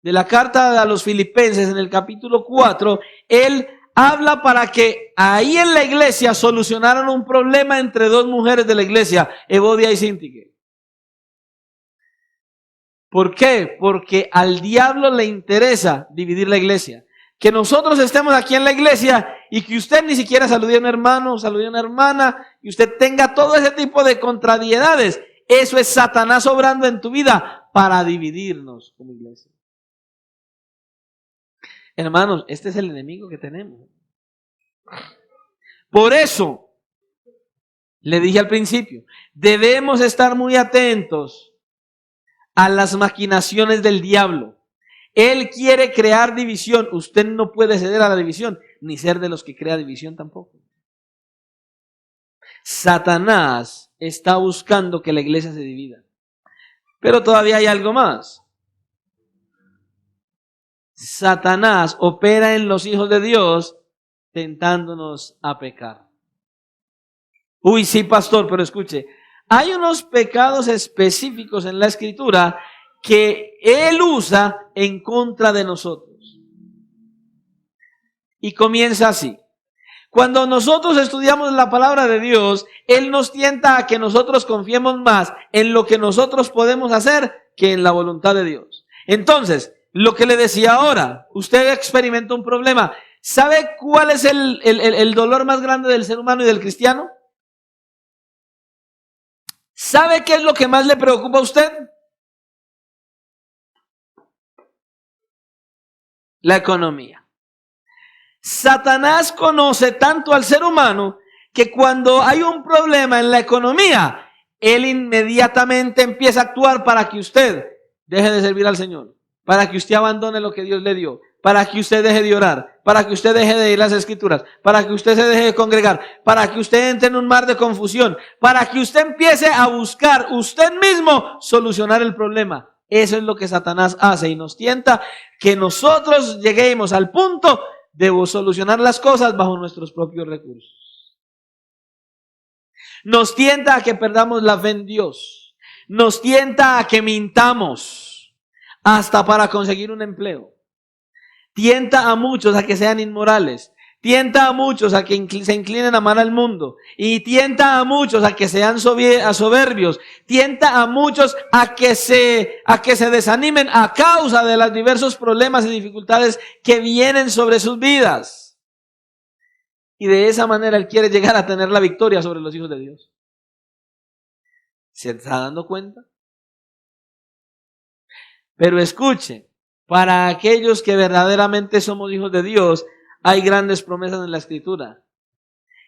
de la carta a los Filipenses, en el capítulo 4, él habla para que ahí en la iglesia solucionaran un problema entre 2 mujeres de la iglesia, Evodia y Síntique. ¿Por qué? Porque al diablo le interesa dividir la iglesia. Que nosotros estemos aquí en la iglesia y que usted ni siquiera salude a un hermano, salude a una hermana, y usted tenga todo ese tipo de contrariedades. Eso es Satanás obrando en tu vida para dividirnos como iglesia. Hermanos, este es el enemigo que tenemos. Por eso, le dije al principio, debemos estar muy atentos a las maquinaciones del diablo. Él quiere crear división. Usted no puede ceder a la división, ni ser de los que crea división tampoco. Satanás está buscando que la iglesia se divida. Pero todavía hay algo más. Satanás opera en los hijos de Dios tentándonos a pecar. Uy, sí, pastor, pero escuche, hay unos pecados específicos en la Escritura que Él usa en contra de nosotros. Y comienza así. Cuando nosotros estudiamos la palabra de Dios, Él nos tienta a que nosotros confiemos más en lo que nosotros podemos hacer que en la voluntad de Dios. Entonces, lo que le decía ahora, usted experimenta un problema. ¿Sabe cuál es el dolor más grande del ser humano y del cristiano? ¿Sabe qué es lo que más le preocupa a usted? La economía. Satanás conoce tanto al ser humano que cuando hay un problema en la economía, él inmediatamente empieza a actuar para que usted deje de servir al Señor, para que usted abandone lo que Dios le dio, para que usted deje de orar, para que usted deje de ir a las escrituras, para que usted se deje de congregar, para que usted entre en un mar de confusión, para que usted empiece a buscar usted mismo solucionar el problema. Eso es lo que Satanás hace y nos tienta que nosotros lleguemos al punto de solucionar las cosas bajo nuestros propios recursos. Nos tienta a que perdamos la fe en Dios. Nos tienta a que mintamos hasta para conseguir un empleo. Tienta a muchos a que sean inmorales. Tienta a muchos a que se inclinen a amar al mundo. Y tienta a muchos a que sean soberbios. Tienta a muchos a que se desanimen a causa de los diversos problemas y dificultades que vienen sobre sus vidas. Y de esa manera Él quiere llegar a tener la victoria sobre los hijos de Dios. ¿Se está dando cuenta? Pero escuche, para aquellos que verdaderamente somos hijos de Dios, hay grandes promesas en la Escritura.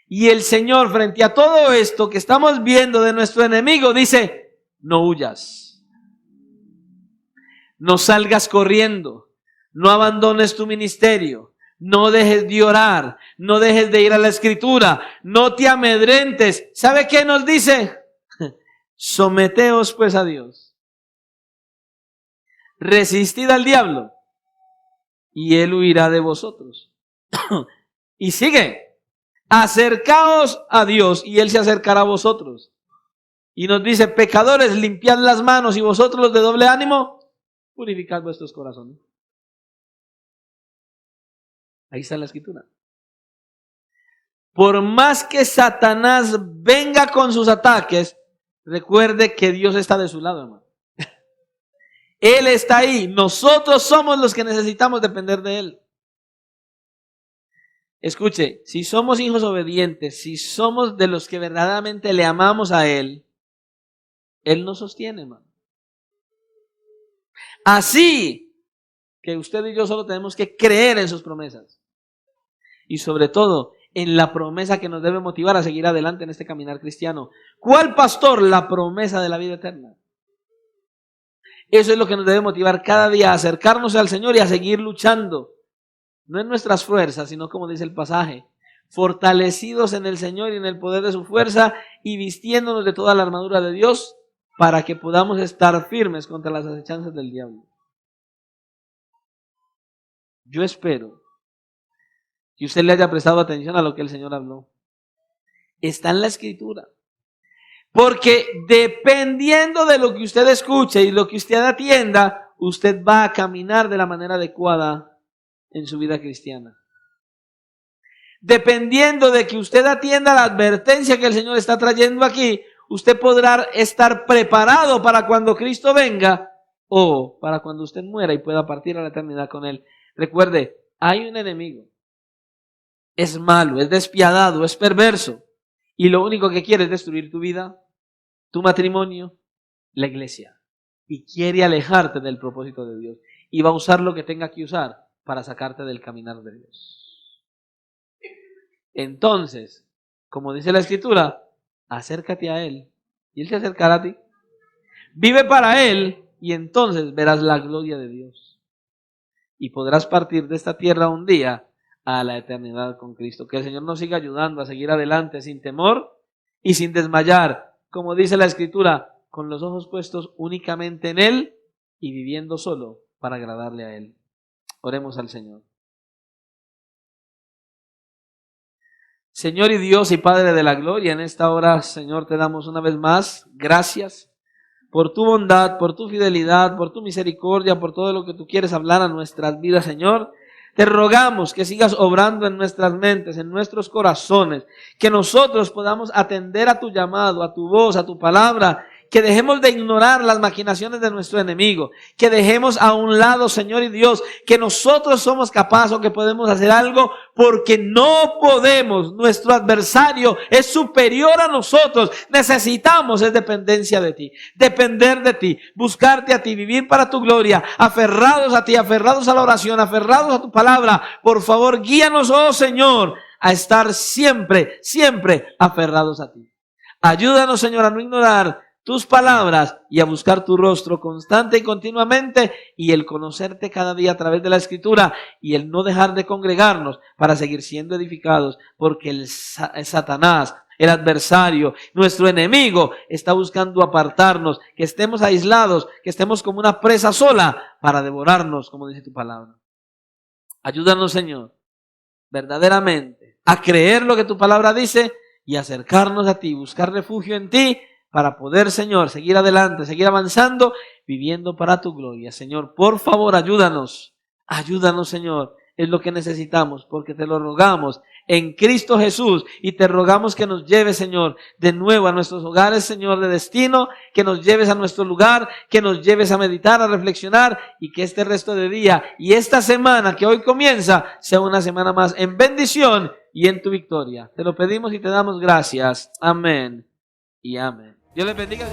Y el Señor, frente a todo esto que estamos viendo de nuestro enemigo, dice, no huyas. No salgas corriendo. No abandones tu ministerio. No dejes de orar. No dejes de ir a la Escritura. No te amedrentes. ¿Sabe qué nos dice? Someteos pues a Dios. Resistid al diablo y él huirá de vosotros. Y sigue, acercaos a Dios y Él se acercará a vosotros. Y nos dice, pecadores, limpiad las manos y vosotros los de doble ánimo, purificad vuestros corazones. Ahí está la Escritura. Por más que Satanás venga con sus ataques, recuerde que Dios está de su lado, hermano. Él está ahí. Nosotros somos los que necesitamos depender de Él. Escuche, si somos hijos obedientes, si somos de los que verdaderamente le amamos a Él, Él nos sostiene, hermano. Así que usted y yo solo tenemos que creer en sus promesas. Y sobre todo, en la promesa que nos debe motivar a seguir adelante en este caminar cristiano. ¿Cuál, pastor? La promesa de la vida eterna. Eso es lo que nos debe motivar cada día a acercarnos al Señor y a seguir luchando. No en nuestras fuerzas, sino como dice el pasaje, fortalecidos en el Señor y en el poder de su fuerza y vistiéndonos de toda la armadura de Dios para que podamos estar firmes contra las acechanzas del diablo. Yo espero que usted le haya prestado atención a lo que el Señor habló. Está en la Escritura. Porque dependiendo de lo que usted escuche y lo que usted atienda, usted va a caminar de la manera adecuada en su vida cristiana. Dependiendo de que usted atienda la advertencia que el Señor está trayendo aquí, usted podrá estar preparado para cuando Cristo venga o para cuando usted muera y pueda partir a la eternidad con Él. Recuerde, hay un enemigo. Es malo, es despiadado, es perverso. Y lo único que quiere es destruir tu vida, tu matrimonio, la iglesia. Y quiere alejarte del propósito de Dios. Y va a usar lo que tenga que usar para sacarte del caminar de Dios. Entonces, como dice la Escritura, acércate a Él y Él se acercará a ti. Vive para Él y entonces verás la gloria de Dios. Y podrás partir de esta tierra un día a la eternidad con Cristo. Que el Señor nos siga ayudando a seguir adelante sin temor y sin desmayar. Como dice la Escritura, con los ojos puestos únicamente en Él y viviendo solo para agradarle a Él. Oremos al Señor. Señor y Dios y Padre de la gloria, en esta hora, Señor, te damos una vez más gracias por tu bondad, por tu fidelidad, por tu misericordia, por todo lo que tú quieres hablar a nuestras vidas, Señor. Te rogamos que sigas obrando en nuestras mentes, en nuestros corazones, que nosotros podamos atender a tu llamado, a tu voz, a tu palabra, que dejemos de ignorar las maquinaciones de nuestro enemigo, que dejemos a un lado, Señor y Dios, que nosotros somos capaces o que podemos hacer algo porque no podemos. Nuestro adversario es superior a nosotros. Necesitamos es dependencia de ti, depender de ti, buscarte a ti, vivir para tu gloria, aferrados a ti, aferrados a la oración, aferrados a tu palabra. Por favor, guíanos, oh Señor, a estar siempre, siempre aferrados a ti. Ayúdanos, Señor, a no ignorar tus palabras y a buscar tu rostro constante y continuamente y el conocerte cada día a través de la Escritura y el no dejar de congregarnos para seguir siendo edificados, porque el Satanás, el adversario, nuestro enemigo está buscando apartarnos, que estemos aislados, que estemos como una presa sola para devorarnos, como dice tu palabra. Ayúdanos, Señor, verdaderamente a creer lo que tu palabra dice y acercarnos a ti, buscar refugio en ti, para poder, Señor, seguir adelante, seguir avanzando, viviendo para tu gloria. Señor, por favor, ayúdanos, Señor, es lo que necesitamos, porque te lo rogamos en Cristo Jesús, y te rogamos que nos lleves, Señor, de nuevo a nuestros hogares, Señor, de destino, que nos lleves a nuestro lugar, que nos lleves a meditar, a reflexionar, y que este resto de día y esta semana que hoy comienza sea una semana más en bendición y en tu victoria. Te lo pedimos y te damos gracias. Amén y amén. Dios les bendiga.